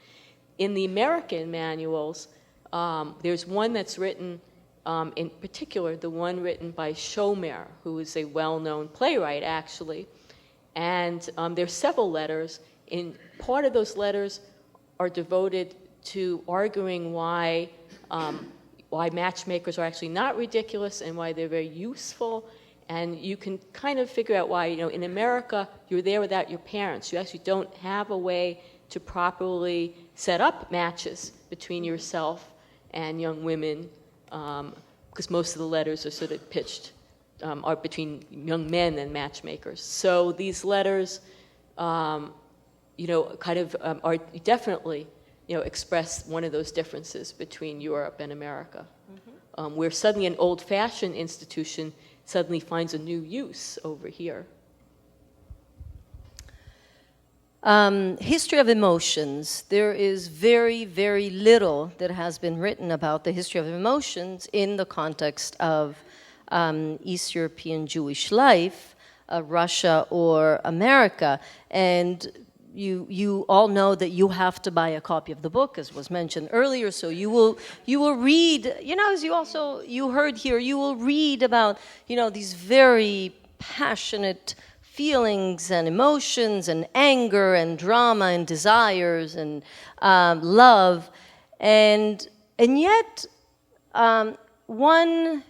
In the American manuals, there's one that's written, in particular, the one written by Shomer, who is a well-known playwright, actually. And there's several letters. Part of those letters are devoted to arguing why matchmakers are actually not ridiculous and why they're very useful. And you can kind of figure out why, in America, you're there without your parents. You actually don't have a way to properly set up matches between yourself and young women, because most of the letters are sort of pitched, are between young men and matchmakers. So these letters, kind of are definitely, express one of those differences between Europe and America, where suddenly an old-fashioned institution suddenly finds a new use over here. History of emotions. There is very, very little that has been written about the history of emotions in the context of East European Jewish life, Russia or America. And you all know that you have to buy a copy of the book, as was mentioned earlier. So you will read, as you heard here, you will read about, these very passionate feelings and emotions and anger and drama and desires and love. And yet one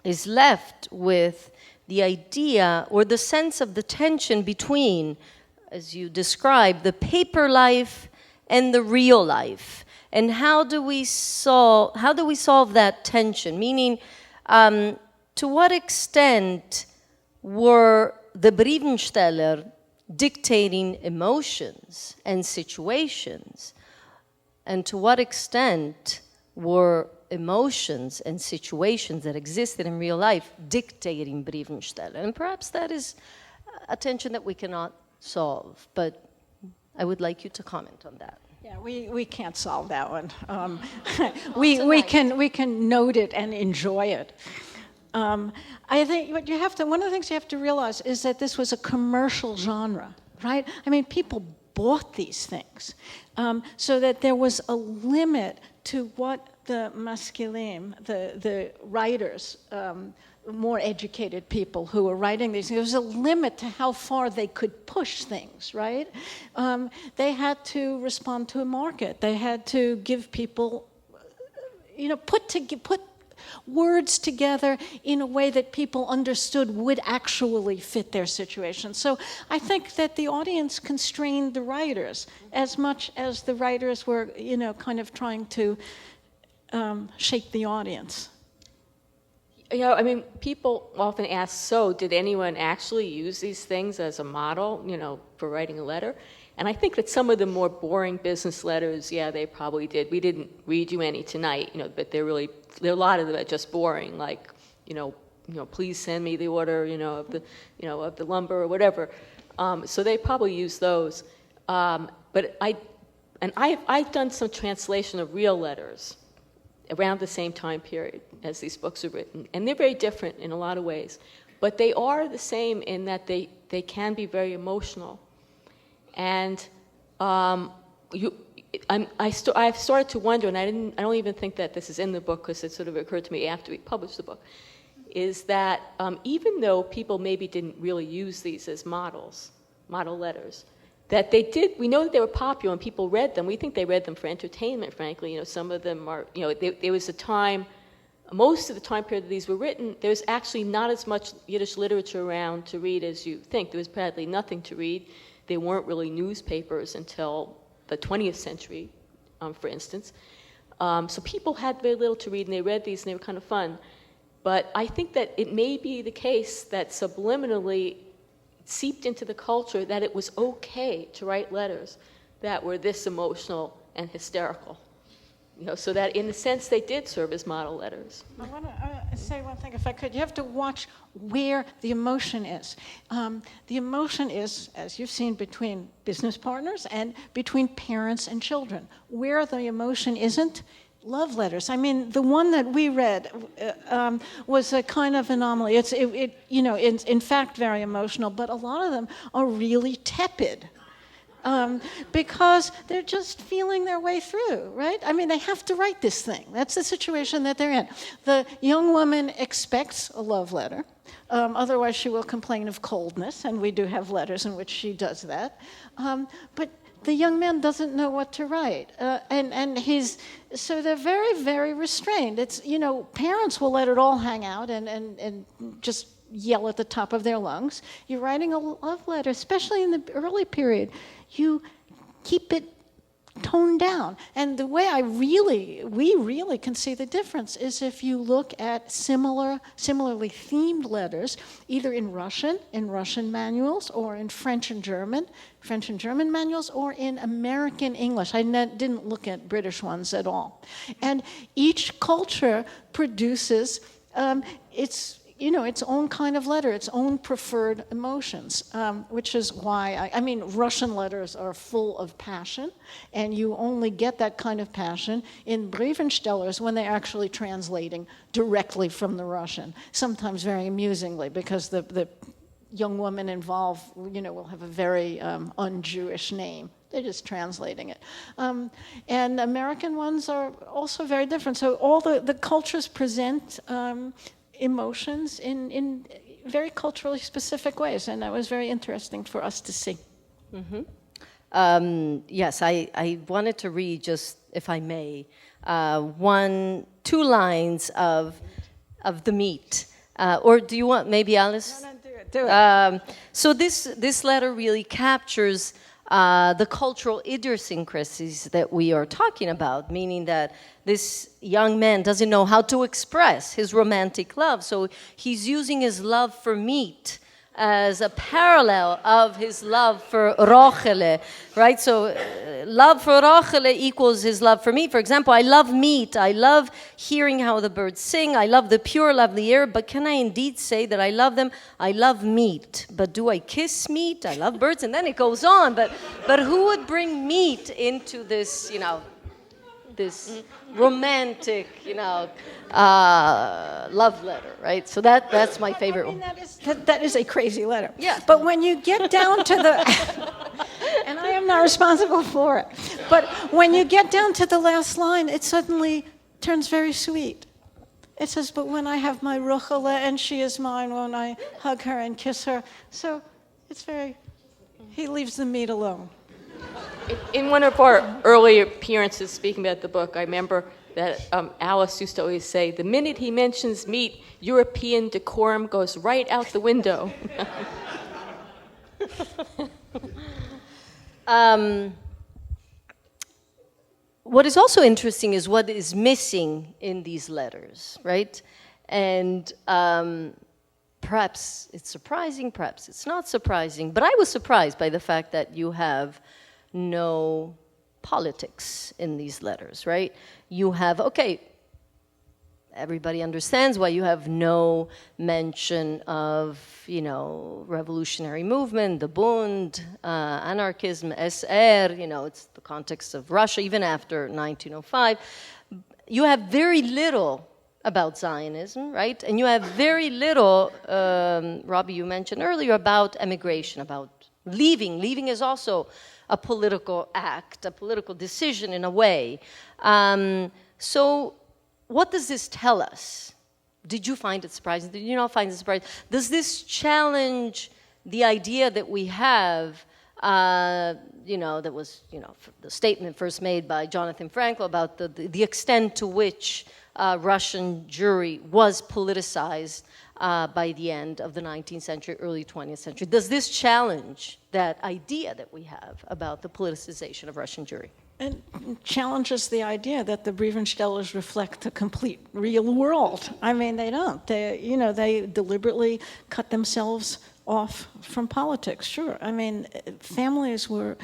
is left with the idea or the sense of the tension between, as you described, the paper life and the real life. And how do we solve that tension? Meaning, to what extent were the brivnshtelers dictating emotions and situations? And to what extent were emotions and situations that existed in real life dictating brivnshtelers? And perhaps that is a tension that we cannot solve, but I would like you to comment on that. Yeah, we can't solve that one. We can note it and enjoy it. I think one of the things you have to realize is that this was a commercial genre, right? I mean, people bought these things, so that there was a limit to what the masculine, the writers, more educated people who were writing these, there was a limit to how far they could push things, right? They had to respond to a market. They had to give people, put words together in a way that people understood would actually fit their situation. So I think that the audience constrained the writers as much as the writers were, kind of trying to shape the audience. People often ask, so did anyone actually use these things as a model, for writing a letter? And I think that some of the more boring business letters, yeah, they probably did. We didn't read you any tonight, but there are a lot of them that are just boring, like, please send me the order, of the lumber or whatever. So they probably use those. But I've done some translation of real letters around the same time period as these books are written, and they're very different in a lot of ways, but they are the same in that they can be very emotional. And I've started to wonder, and I don't even think that this is in the book because it sort of occurred to me after we published the book, is that even though people maybe didn't really use these as model letters, that they did. We know that they were popular and people read them. We think they read them for entertainment, frankly. Some of them are, there was a time, most of the time period that these were written, there was actually not as much Yiddish literature around to read as you think. There was practically nothing to read. There weren't really newspapers until the 20th century, for instance. So people had very little to read, and they read these, and they were kind of fun. But I think that it may be the case that subliminally seeped into the culture that it was okay to write letters that were this emotional and hysterical. So that in a sense they did serve as model letters. I want to say one thing, if I could. You have to watch where the emotion is. The emotion is, as you've seen, between business partners and between parents and children. Where the emotion isn't, love letters. The one that we read was a kind of anomaly. It's in fact very emotional, but a lot of them are really tepid. because they're just feeling their way through, right? I mean, they have to write this thing. That's the situation that they're in. The young woman expects a love letter. Otherwise, she will complain of coldness, and we do have letters in which she does that. But the young man doesn't know what to write, so they're very, very restrained. It's, parents will let it all hang out and just yell at the top of their lungs. You're writing a love letter, especially in the early period. You keep it toned down. And the way we really can see the difference is if you look at similarly themed letters, either in Russian manuals, or in French and German manuals, or in American English. I didn't look at British ones at all. And each culture produces its own kind of letter, its own preferred emotions, which is why, Russian letters are full of passion, and you only get that kind of passion in brivnshtelers when they're actually translating directly from the Russian, sometimes very amusingly, because the young woman involved, will have a very un-Jewish name. They're just translating it. And American ones are also very different. So all the cultures present emotions in very culturally specific ways, and that was very interesting for us to see. Mm-hmm. Yes, I wanted to read, just if I may, 2 lines of the meat. Or do you want, maybe Alice? No, do it. So this letter really captures the cultural idiosyncrasies that we are talking about, meaning that this young man doesn't know how to express his romantic love, so he's using his love for meat as a parallel of his love for Rochele, right? So love for Rochele equals his love for meat. For example, I love meat. I love hearing how the birds sing. I love the pure, lovely air. But can I indeed say that I love them? I love meat. But do I kiss meat? I love birds. And then it goes on. But who would bring meat into this, this romantic, love letter, right? So that's my favorite one. That is a crazy letter. Yeah. But when you get down to the, and I am not responsible for it, but when you get down to the last line, it suddenly turns very sweet. It says, but when I have my Rochele and she is mine, when I hug her and kiss her. So it's he leaves the meat alone. In one of our early appearances speaking about the book, I remember that Alice used to always say, the minute he mentions meat, European decorum goes right out the window. What is also interesting is what is missing in these letters, right? And perhaps it's surprising, perhaps it's not surprising, but I was surprised by the fact that you have no politics in these letters, right? You have, everybody understands why you have no mention of, revolutionary movement, the Bund, anarchism, SR, it's the context of Russia, even after 1905. You have very little about Zionism, right? And you have very little, Robbie, you mentioned earlier, about emigration, about leaving. Leaving is also a political act, a political decision in a way. So what does this tell us? Did you find it surprising? Did you not find it surprising? Does this challenge the idea that we have, that was, the statement first made by Jonathan Frankel about the extent to which Russian Jewry was politicized by the end of the 19th century, early 20th century. Does this challenge that idea that we have about the politicization of Russian Jewry? It challenges the idea that the brivnshtelers reflect the complete real world. I mean, they don't. They deliberately cut themselves off from politics, sure. I mean, families were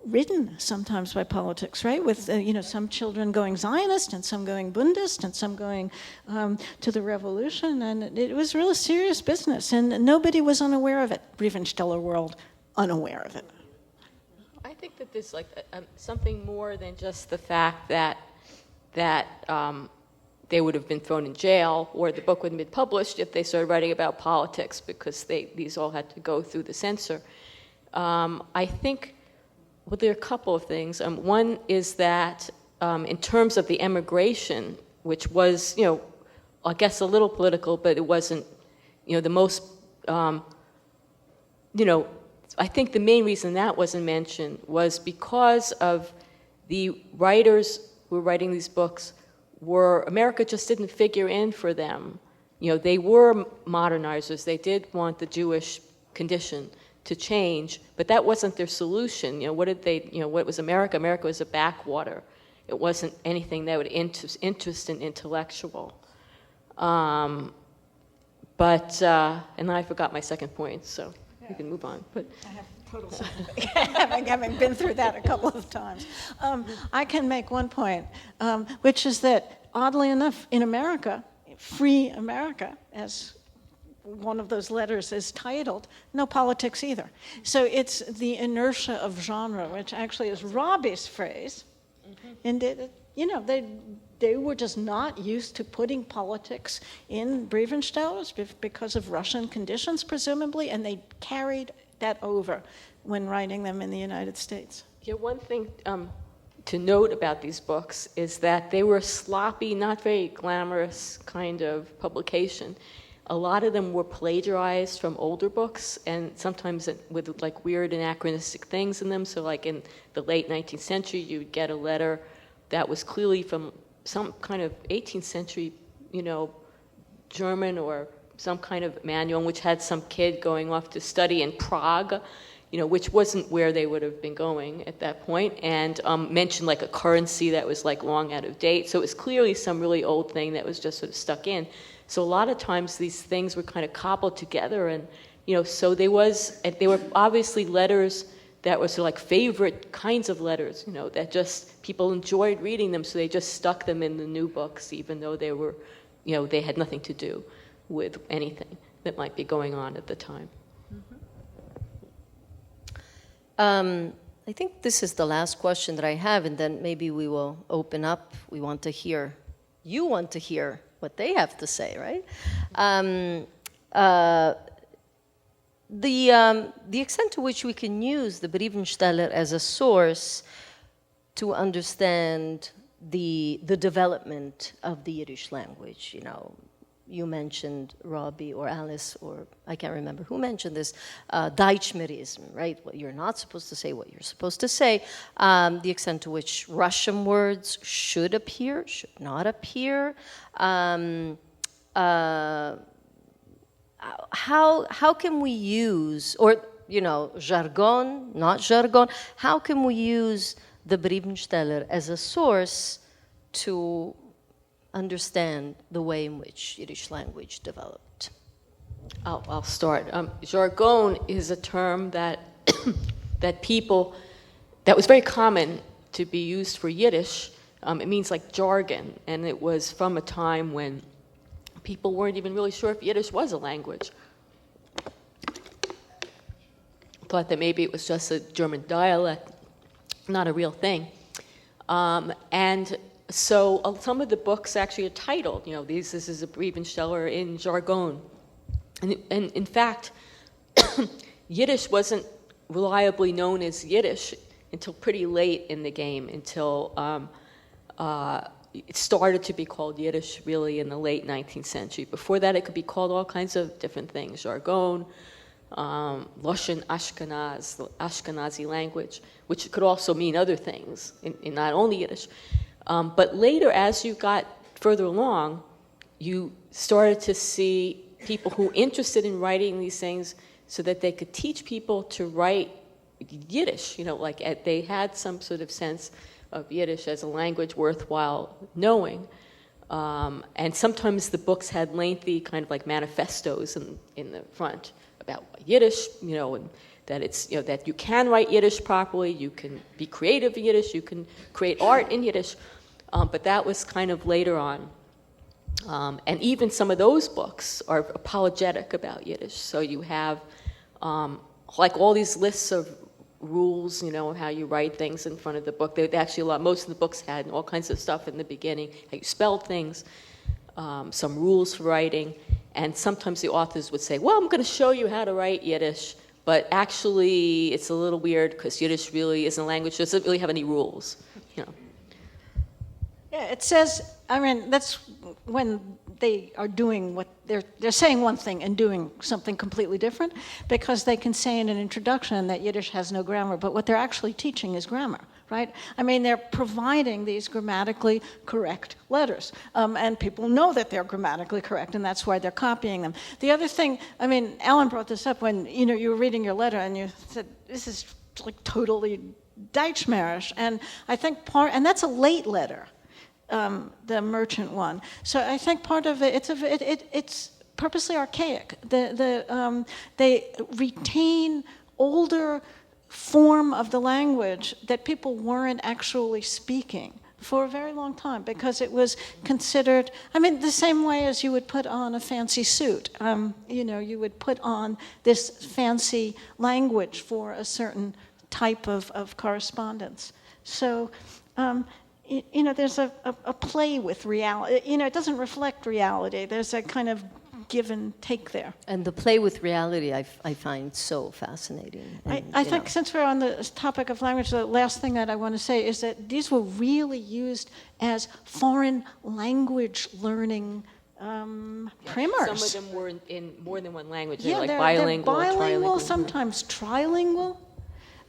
ridden sometimes by politics, right? With, some children going Zionist and some going Bundist and some going to the revolution. And it was really serious business. And nobody was unaware of it. Brivnshhteler world, unaware of it. I think that there's something more than just the fact that they would have been thrown in jail or the book wouldn't have been published if they started writing about politics, because these all had to go through the censor. I think Well, there are a couple of things. One is that in terms of the emigration, which was, I guess a little political, but it wasn't, the most, I think the main reason that wasn't mentioned was because of the writers who were writing these books America just didn't figure in for them. They were modernizers. They did want the Jewish condition to change, but that wasn't their solution. What was America? America was a backwater. It wasn't anything that would interest an intellectual. And then I forgot my second point, so we can move on. But I have total sympathy, having been through that a couple of times. I can make one point, which is that, oddly enough, in America, Free America, as one of those letters is titled, no politics either. So it's the inertia of genre, which actually is Robbie's phrase. And they were just not used to putting politics in brivnshtelers because of Russian conditions, presumably, and they carried that over when writing them in the United States. Yeah, one thing to note about these books is that they were sloppy, not very glamorous kind of publication. A lot of them were plagiarized from older books, and sometimes with like weird anachronistic things in them. So like in the late 19th century, you'd get a letter that was clearly from some kind of 18th century, German or some kind of manual in which had some kid going off to study in Prague, which wasn't where they would have been going at that point, and mentioned like a currency that was like long out of date. So it was clearly some really old thing that was just sort of stuck in. So a lot of times these things were kind of cobbled together, and so they were obviously letters that were sort of like favorite kinds of letters, that just people enjoyed reading them, so they just stuck them in the new books, even though they were, they had nothing to do with anything that might be going on at the time. I think this is the last question that I have, and then maybe we will open up. You want to hear what they have to say, right? The extent to which we can use the brivnshteler as a source to understand the development of the Yiddish language, you mentioned, Robbie or Alice, or I can't remember who mentioned this, Deutschmerism, right? What you're not supposed to say, what you're supposed to say, the extent to which Russian words should appear, should not appear. How can we use, or, jargon, not jargon, how can we use the brivnshteler as a source to understand the way in which Yiddish language developed? I'll start. Jargon is a term that that was very common to be used for Yiddish. It means like jargon, and it was from a time when people weren't even really sure if Yiddish was a language. Thought that maybe it was just a German dialect, not a real thing. And so some of the books actually are titled, this is a brivnshteler in jargon. And in fact, Yiddish wasn't reliably known as Yiddish until pretty late in the game, until it started to be called Yiddish really in the late 19th century. Before that, it could be called all kinds of different things, jargon, Loshen Ashkenaz, the Ashkenazi language, which could also mean other things, in not only Yiddish. But later, as you got further along, you started to see people who were interested in writing these things so that they could teach people to write Yiddish, like they had some sort of sense of Yiddish as a language worthwhile knowing. And sometimes the books had lengthy kind of like manifestos in the front about Yiddish, and that it's, that you can write Yiddish properly, you can be creative in Yiddish, you can create art in Yiddish, but that was kind of later on. And even some of those books are apologetic about Yiddish. So you have like all these lists of rules, how you write things in front of the book. They actually most of the books had all kinds of stuff in the beginning, how you spelled things, some rules for writing, and sometimes the authors would say, well, I'm going to show you how to write Yiddish But actually, it's a little weird because Yiddish really isn't a language. It doesn't really have any rules, you know. Yeah, it says, I mean, that's when they are doing what they're saying one thing and doing something completely different, because they can say in an introduction that Yiddish has no grammar, but what they're actually teaching is grammar, right? I mean, they're providing these grammatically correct letters, and people know that they're grammatically correct, and that's why they're copying them. The other thing, I mean, Alan brought this up when, you know, you were reading your letter and you said, this is like totally Deutschmarisch, and I think and that's a late letter. The merchant one. So I think part of it, it's purposely archaic. They retain older form of the language that people weren't actually speaking for a very long time, because it was considered, I mean, the same way as you would put on a fancy suit. You know, you would put on this fancy language for a certain type of correspondence. So, you know, there's a play with reality. You know, it doesn't reflect reality. There's a kind of give and take there. And the play with reality I find so fascinating. And, I think since we're on the topic of language, the last thing that I want to say is that these were really used as foreign language learning primers. Some of them were in more than one language. Yeah, They're like they're bilingual, bilingual, trilingual. sometimes trilingual.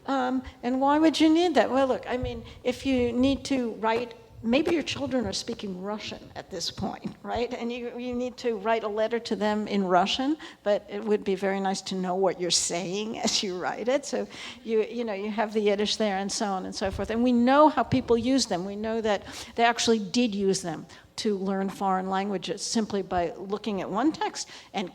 And why would you need that? Well, look, I mean, if you need to write, maybe your children are speaking Russian at this point, right? And you need to write a letter to them in Russian, but it would be very nice to know what you're saying as you write it. So you know, you have the Yiddish there and so on and so forth. And we know how people use them. We know that they actually did use them to learn foreign languages simply by looking at one text and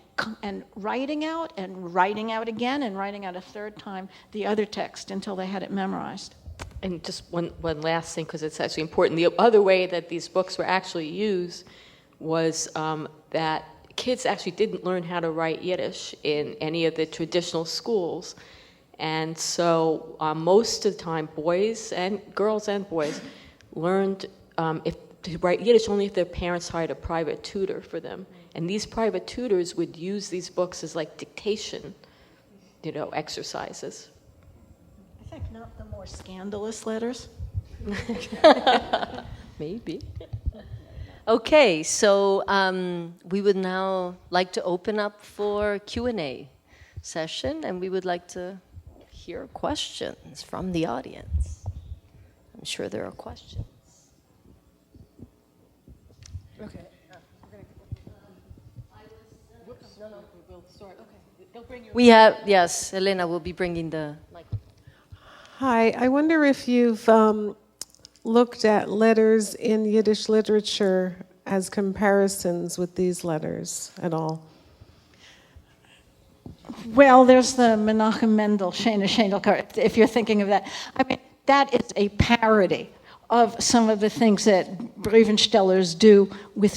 writing out again and writing out a third time the other text until they had it memorized. And just one last thing, because it's actually important. The other way that these books were actually used was that kids actually didn't learn how to write Yiddish in any of the traditional schools. And so most of the time, girls and boys learned to write Yiddish only if their parents hired a private tutor for them. And these private tutors would use these books as like dictation, you know, exercises. I think not the more scandalous letters. Maybe. Okay, so we would now like to open up for Q&A session, and we would like to hear questions from the audience. I'm sure there are questions. Okay. We'll start. Okay. They'll bring your. We have, yes, Yelena will be bringing the microphone. Hi, I wonder if you've looked at letters in Yiddish literature as comparisons with these letters at all. Well, there's the Menachem Mendel, Shena Shendelkar, if you're thinking of that. I mean, that is a parody of some of the things that brivnshtelers do with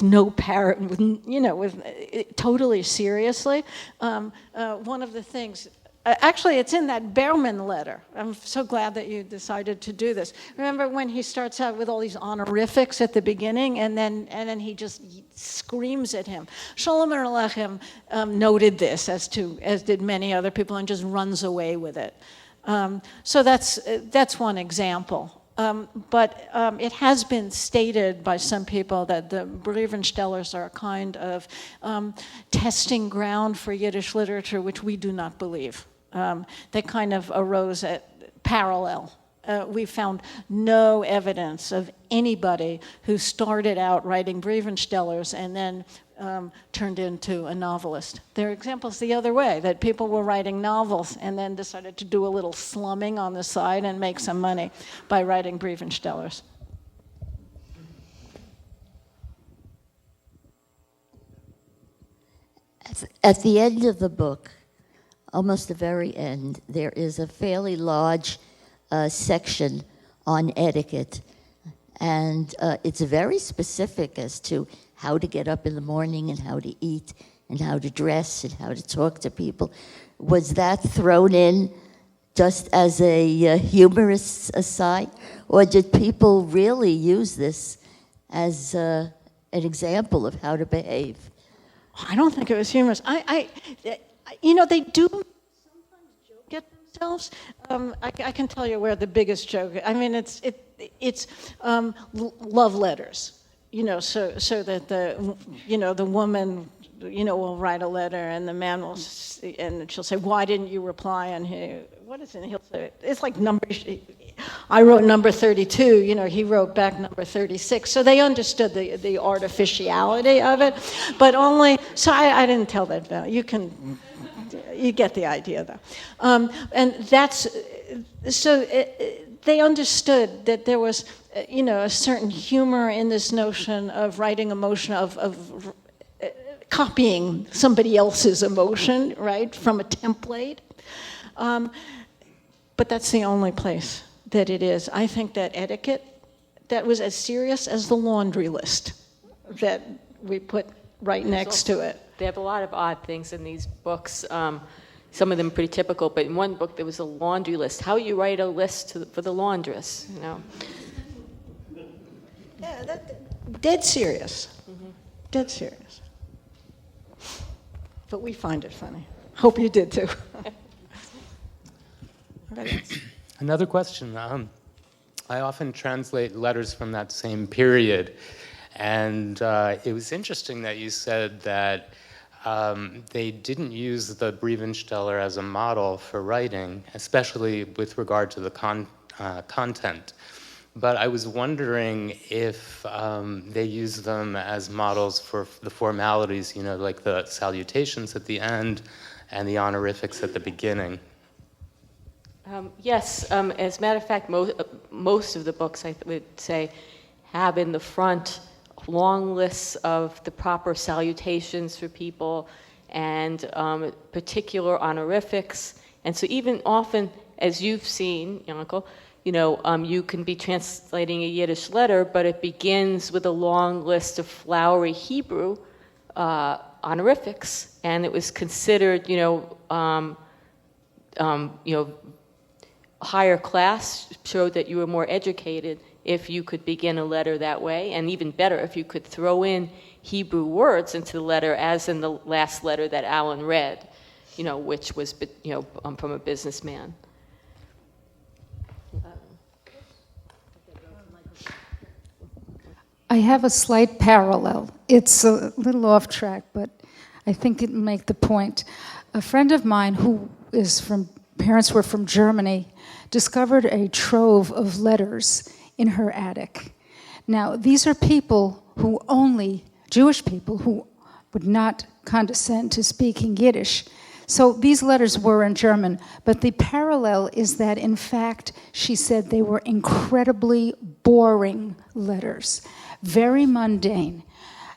totally seriously. One of the things, actually, it's in that Berman letter. I'm so glad that you decided to do this. Remember when he starts out with all these honorifics at the beginning, and then he just screams at him. Shalom Aleichem noted this, as did many other people, and just runs away with it. So that's one example. But it has been stated by some people that the brivnshtelers are a kind of testing ground for Yiddish literature, which we do not believe. They kind of arose at parallel. We found no evidence of anybody who started out writing brivnshtelers and then turned into a novelist. There are examples the other way, that people were writing novels and then decided to do a little slumming on the side and make some money by writing brivnshtelers. At the end of the book, almost the very end, there is a fairly large section on etiquette, and it's very specific as to how to get up in the morning and how to eat and how to dress and how to talk to people. Was that thrown in just as a humorous aside, or did people really use this as an example of how to behave? I don't think it was humorous. They do sometimes joke get themselves. I can tell you where the biggest joke. I mean, it's love letters. So that the woman, will write a letter, and the man will, and she'll say, "Why didn't you reply?" And what is it? He'll say, it's like number. I wrote number 32. He wrote back number 36. So they understood the artificiality of it, but only. So I didn't tell that value. You get the idea, though, and that's so. They understood that there was, a certain humor in this notion of writing emotion, of copying somebody else's emotion, right, from a template. But that's the only place that it is. I think that etiquette, that was as serious as the laundry list that we put right next to it. They have a lot of odd things in these books. Some of them pretty typical, but in one book there was a laundry list. How you write a list for the laundress, Yeah, dead serious. Mm-hmm. Dead serious. But we find it funny. Hope you did too. Another question. I often translate letters from that same period, and it was interesting that you said that they didn't use the brivnshteler as a model for writing, especially with regard to the content. But I was wondering if they use them as models for the formalities, like the salutations at the end and the honorifics at the beginning. Yes, as a matter of fact, most of the books, I would say, have in the front long lists of the proper salutations for people and particular honorifics. And so even often, as you've seen, Yankel, you can be translating a Yiddish letter, but it begins with a long list of flowery Hebrew honorifics, and it was considered, higher class, showed that you were more educated if you could begin a letter that way, and even better if you could throw in Hebrew words into the letter, as in the last letter that Alan read, which was, from a businessman. I have a slight parallel. It's a little off track, but I think it will make the point. A friend of mine who parents were from Germany, discovered a trove of letters in her attic. Now, these are Jewish people who would not condescend to speaking Yiddish. So these letters were in German, but the parallel is that, in fact, she said they were incredibly boring letters, very mundane.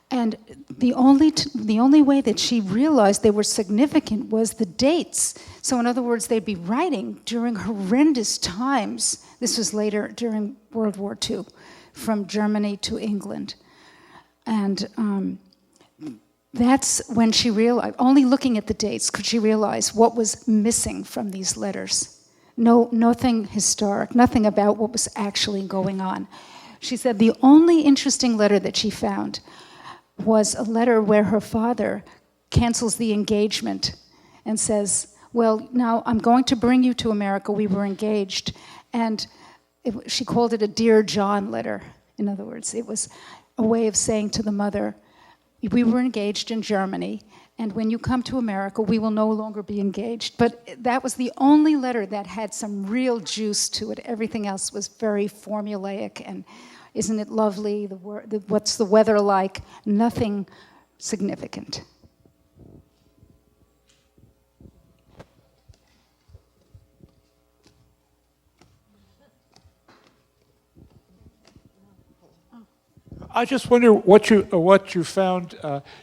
And the only way that she realized they were significant was the dates. So in other words, they'd be writing during horrendous times. This was later during World War II, from Germany to England. And that's when she realized, only looking at the dates could she realize what was missing from these letters. Nothing historic, nothing about what was actually going on. She said the only interesting letter that she found was a letter where her father cancels the engagement and says, well, now I'm going to bring you to America. We were engaged. And she called it a Dear John letter. In other words, it was a way of saying to the mother, we were engaged in Germany, and when you come to America, we will no longer be engaged. But that was the only letter that had some real juice to it. Everything else was very formulaic and isn't it lovely? What's the weather like? Nothing significant. I just wonder what you found.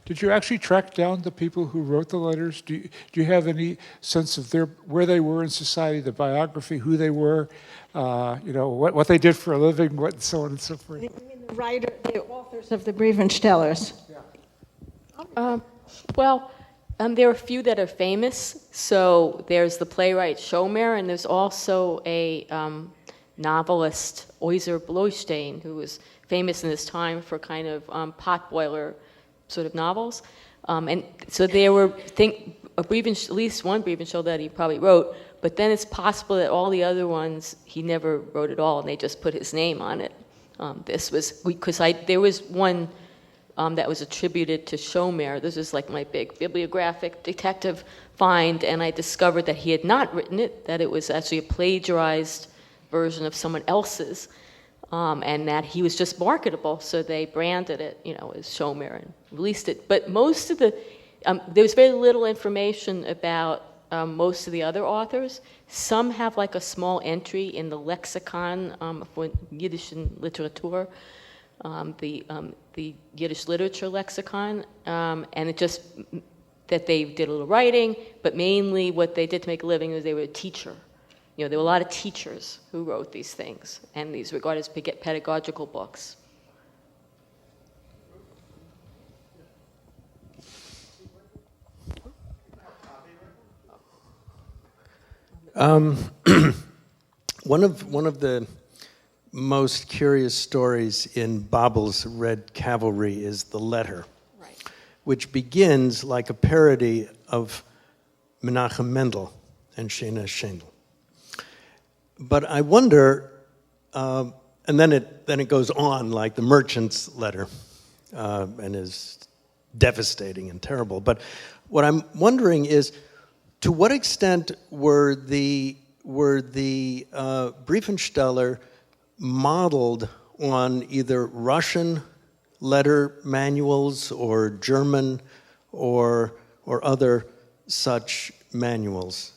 Did you actually track down the people who wrote the letters? Do you have any sense of where they were in society, the biography, who they were, what they did for a living, what, so on and so forth? You mean the authors of the brivnshtelers? Yeah. There are a few that are famous. So there's the playwright Schomer, and there's also a novelist, Euser Bloistein, who was famous in this time for kind of potboiler sort of novels. And so there were at least one brivnshtel that he probably wrote, but then it's possible that all the other ones he never wrote at all, and they just put his name on it. This was because there was one that was attributed to Shomer. This is like my big bibliographic detective find, and I discovered that he had not written it, that it was actually a plagiarized version of someone else's, and that he was just marketable, so they branded it, as Shomer and released it. But most of there was very little information about most of the other authors. Some have like a small entry in the lexicon for Yiddish and Literatur, the Yiddish literature lexicon, and it just that they did a little writing, but mainly what they did to make a living was they were a teacher. There were a lot of teachers who wrote these things, and these regarded as pedagogical books. One of the most curious stories in Babel's Red Cavalry is the letter, right, which begins like a parody of Menachem Mendel and Shena Schendel. But I wonder, and then it goes on like the merchant's letter, and is devastating and terrible. But what I'm wondering is, to what extent were the brivnshteler modeled on either Russian letter manuals or German or other such manuals?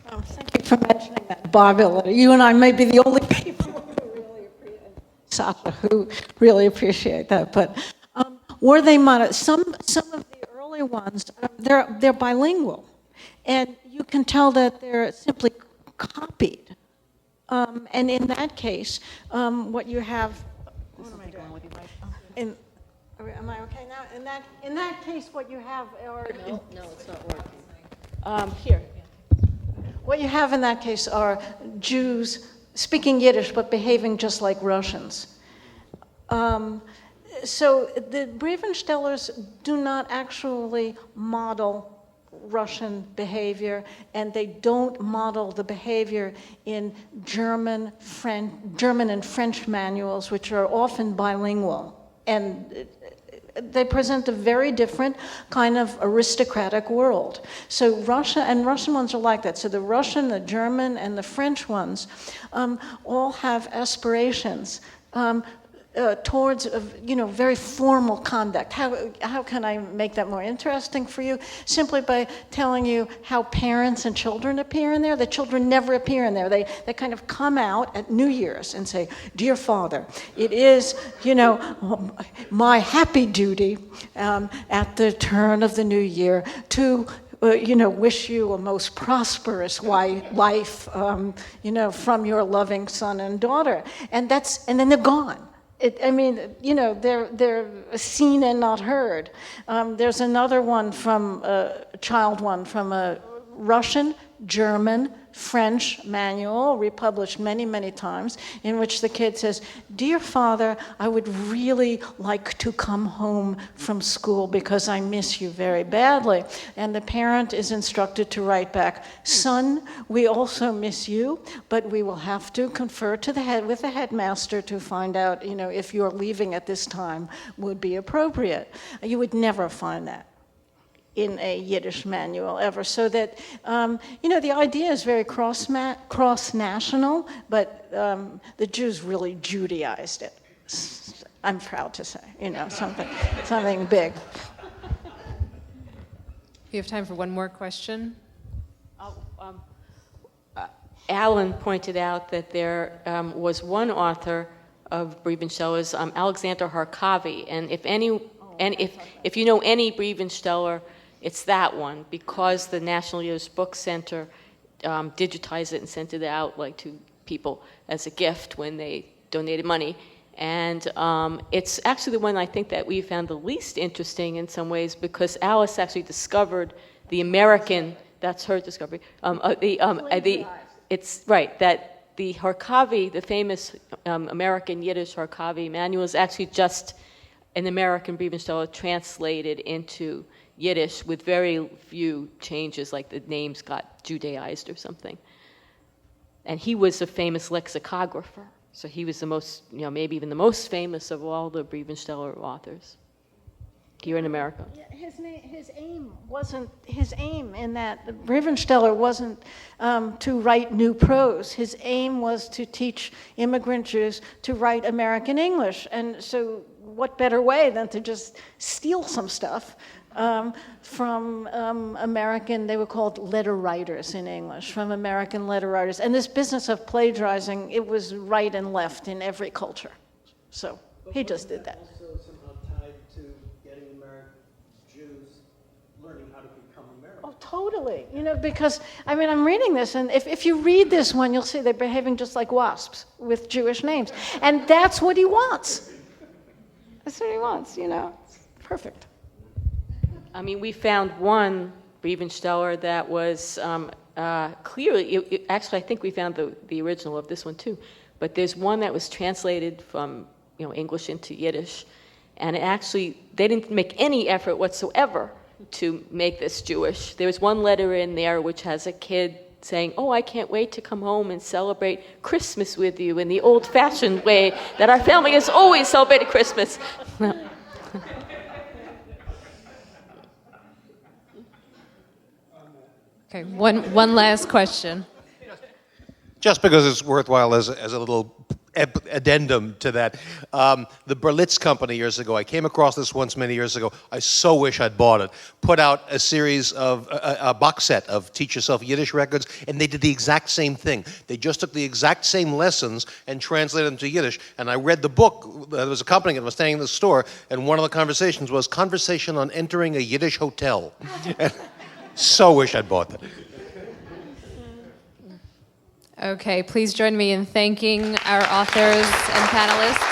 Thank you for mentioning that, Babel. You and I may be the only people who really appreciate Sasha, who really appreciate that. But were they modeled? Some of the early ones, they're bilingual. And you can tell that they're simply copied. And in that case, what you have... What am I doing with you? Am I okay now? In that case, what you have are... No, it's not working. Here. What you have in that case are Jews speaking Yiddish but behaving just like Russians. So the brivnshtelers do not actually model Russian behavior, and they don't model the behavior in German and French manuals, which are often bilingual. And they present a very different kind of aristocratic world. So Russian ones are like that. So the Russian, the German, and the French ones all have aspirations towards very formal conduct. How can I make that more interesting for you? Simply by telling you how parents and children appear in there. The children never appear in there. They kind of come out at New Year's and say, "Dear Father, it is, my happy duty at the turn of the new year to wish you a most prosperous life, from your loving son and daughter." And then they're gone. They're seen and not heard. There's another one from a Russian, German, French manual, republished many, many times, in which the kid says, "Dear Father, I would really like to come home from school because I miss you very badly." And the parent is instructed to write back, "Son, we also miss you, but we will have to confer with the headmaster to find out, if your leaving at this time would be appropriate." You would never find that in a Yiddish manual ever. So that, the idea is very cross-national, but the Jews really Judaized it. I'm proud to say, something big. We have time for one more question. Alan pointed out that there was one author of brivnshtelers, Alexander Harkavy, and if you know any brivnshteler, it's that one, because the National Yiddish Book Center digitized it and sent it out to people as a gift when they donated money. And it's actually the one I think that we found the least interesting in some ways, because Alice actually discovered the American, that's her discovery, it's right, that the Harkavy, the famous American Yiddish Harkavy manual, is actually just an American brivnshteler translated into Yiddish with very few changes, like the names got Judaized or something. And he was a famous lexicographer. So he was the most, maybe even the most famous of all the brivnshtelers authors here in America. His aim in that brivnshtelers wasn't to write new prose. His aim was to teach immigrant Jews to write American English. And so what better way than to just steal some stuff from American, they were called letter writers in English, from American letter writers. And this business of plagiarizing, it was right and left in every culture. So he just did that. Also somehow tied to getting American Jews learning how to become American. Oh, totally. Because, I'm reading this, and if you read this one, you'll see they're behaving just like wasps with Jewish names. And that's what he wants. That's what he wants, Perfect. We found one brivnshtelers that was clearly, actually I think we found the original of this one too, but there's one that was translated from English into Yiddish, and they didn't make any effort whatsoever to make this Jewish. There was one letter in there which has a kid saying, "Oh, I can't wait to come home and celebrate Christmas with you in the old-fashioned way that our family has always celebrated Christmas." Okay, one last question. Just because it's worthwhile as a little addendum to that. The Berlitz Company years ago, I came across this once many years ago. I so wish I'd bought it. Put out a series of, a box set of Teach Yourself Yiddish records, and they did the exact same thing. They just took the exact same lessons and translated them to Yiddish. And I read the book that was accompanying it. I was standing in the store, and one of the conversations was Conversation on Entering a Yiddish Hotel. So wish I'd bought that. Okay, please join me in thanking our authors and panelists.